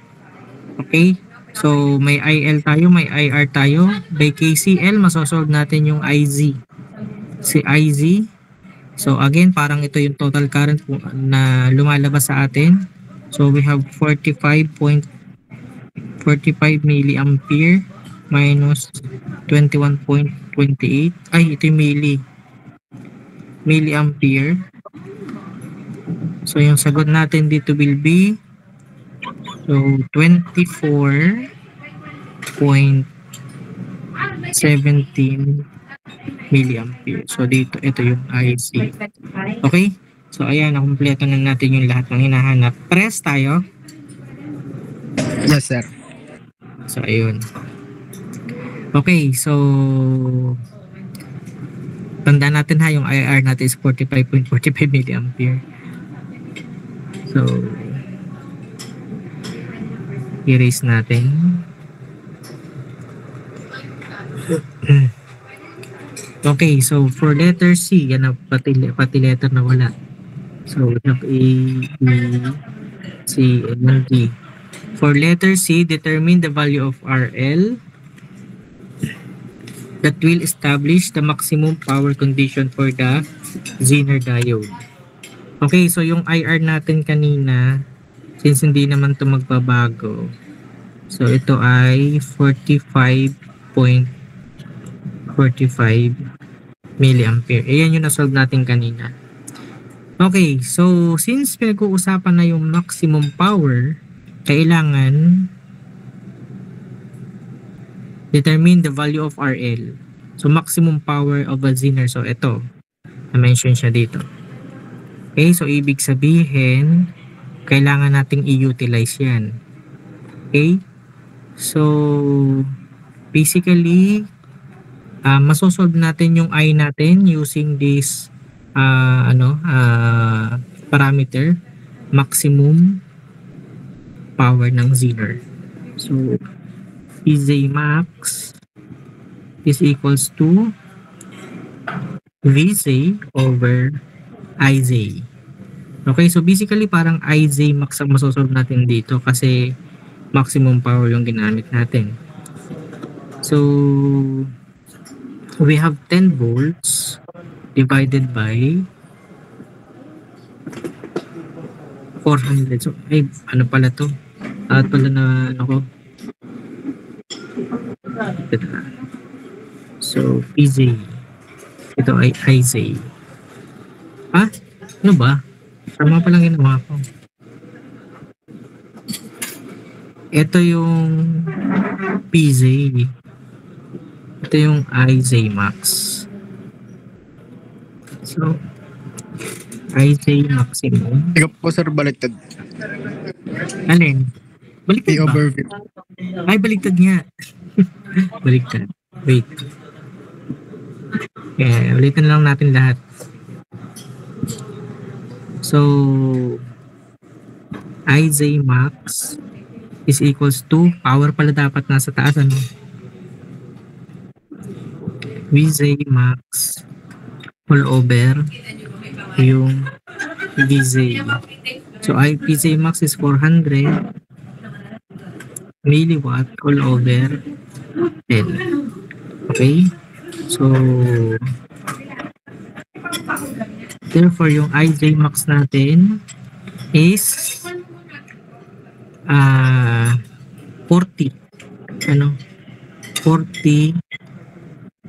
Okay? So, may IL tayo, may IR tayo. By KCL, masosolve natin yung IZ. Si IZ. So, again, parang ito yung total current na lumalabas sa atin. So, we have 45 milliampere minus 21.28. Ay, ito yung milliampere. So, yung sagot natin dito will be 24.17 milliampere. So, dito, ito yung IC. Okay? So, ayan, nakumpleto na natin yung lahat ng hinahanap. Press tayo. Yes, sir. So, ayun. Okay, so tandaan natin ha, yung IR natin is 45.45 milliampere. So, erase natin. Okay, so for letter C, yan na pati letter na wala. So we have A, B, C, and D. For letter C, determine the value of RL that will establish the maximum power condition for the Zener diode. Okay, so yung IR natin kanina, since hindi naman ito magbabago, so ito ay 45.45 milliampere. Ayan yung nasolve natin kanina. Okay, so since pinag-uusapan na yung maximum power, kailangan determine the value of RL. So maximum power of a Zener. So ito, na-mention siya dito. Okay, so ibig sabihin, kailangan nating i-utilize yan. Okay? So, basically, masosolve natin yung I natin using this parameter, maximum power ng Zener. So, PZ max is equals to VZ over IZ. Okay, so basically parang IZ max ang masosolve natin dito kasi maximum power yung ginamit natin. So, we have 10 volts divided by 400. So, ay, ano pala to? At pala na, ano ko? So, PZ. Ito ay IZ. Ah? Ano ba? Tama palang ginawa ko. Ito yung PZ. Ito yung IZ max. So, IZ maximum. Ikaw po sir, baliktad. Alin? Baliktad P ba? over V. Ay, baliktad nga. Baliktad. Wait. Yeah, ulitin lang natin lahat. So, IZ max is equals to, power pala dapat nasa taas, ano? VZ max all over yung VZ. So, PZ max is 400 milliwatt all over 10. Okay? So, therefore, yung IZ max natin is 40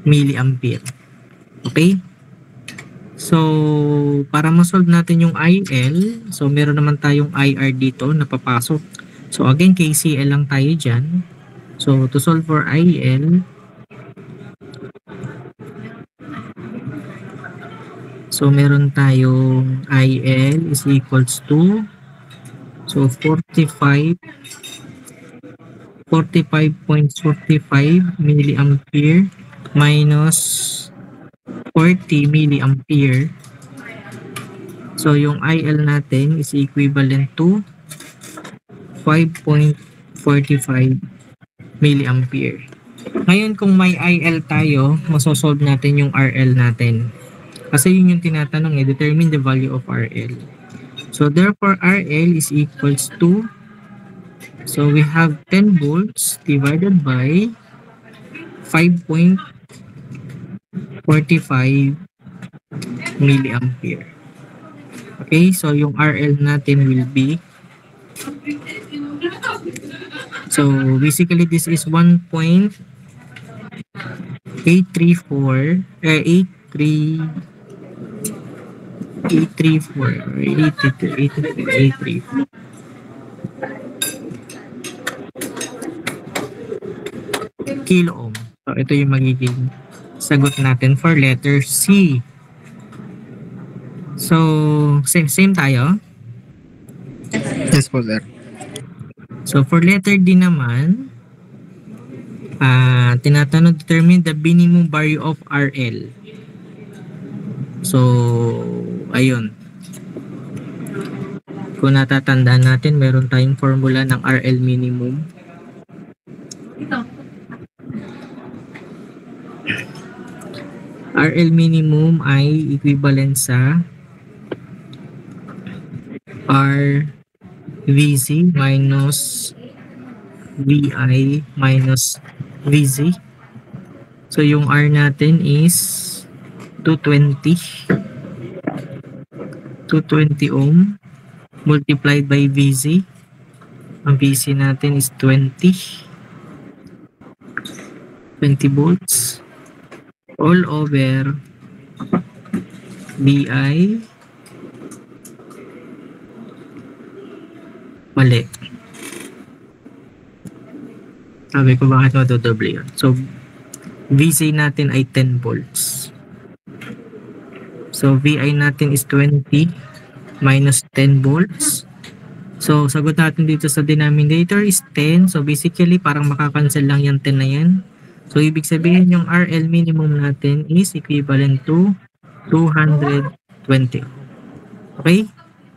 milliampere. Okay? So, para ma-solve natin yung IL, so meron naman tayong IR dito na papasok. So, again, KCL lang tayo dyan. So, to solve for IL, so meron tayong IL is equals to, so 45.45 milliampere minus 40 milliampere. So yung IL natin is equivalent to 5.45 milliampere. Ngayon kung may IL tayo, masosolve natin yung RL natin. Kasi yun yung tinatanong determine the value of RL. So therefore RL is equals to, so we have 10 volts divided by 5.45 milliampere. Okay, so yung RL natin will be, so basically this is 1.834 kilo ohm. So ito yung magiging sagot natin for letter C. So same tayo. Yes po sir. So for letter D naman, tinatanong determine the minimum value of RL. So ayun. Kung natatandaan natin, meron tayong formula ng RL minimum. RL minimum ay equivalent sa RVC minus VI minus VZ. So yung R natin is 220 ohm multiplied by VZ. Ang VC natin is 20 volts all over VI. Mali. Sabi ko bakit madodoble yun. So, VC natin ay 10 volts. So, VI natin is 20 minus 10 volts. So, sagot natin dito sa denominator is 10. So, basically, parang makakancel lang yung 10 na yan. So, ibig sabihin yung RL minimum natin is equivalent to 220. Okay?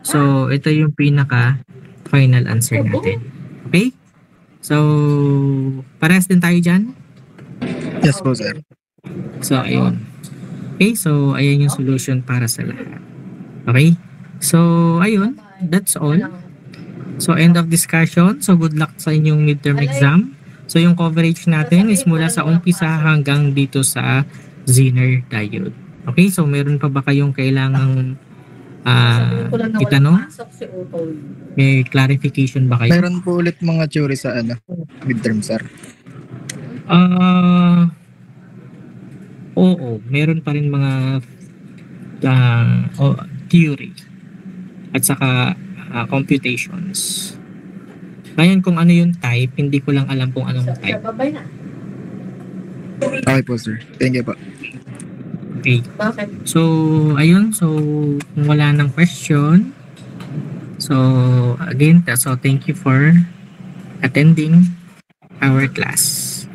So, ito yung pinaka final answer natin. Okay? So, parehas din tayo dyan? Yes po, sir. So, ayun. Okay, so, ayan yung solution para sa lahat. Okay? So, ayun. That's all. So, end of discussion. So, good luck sa inyong midterm exam. So, yung coverage natin is mula sa umpisa hanggang dito sa Zener diode. Okay, so meron pa ba kayong kailangang itanong? May clarification ba kayo? Meron po ulit mga theory sa midterm, sir. Oo, meron pa rin mga theory at saka computations. Ngayon kung ano yung type, hindi ko lang alam kung anong type. Okay po, sir. Thank you po. Okay. So, ayun. So, kung wala nang question, so, again, so thank you for attending our class.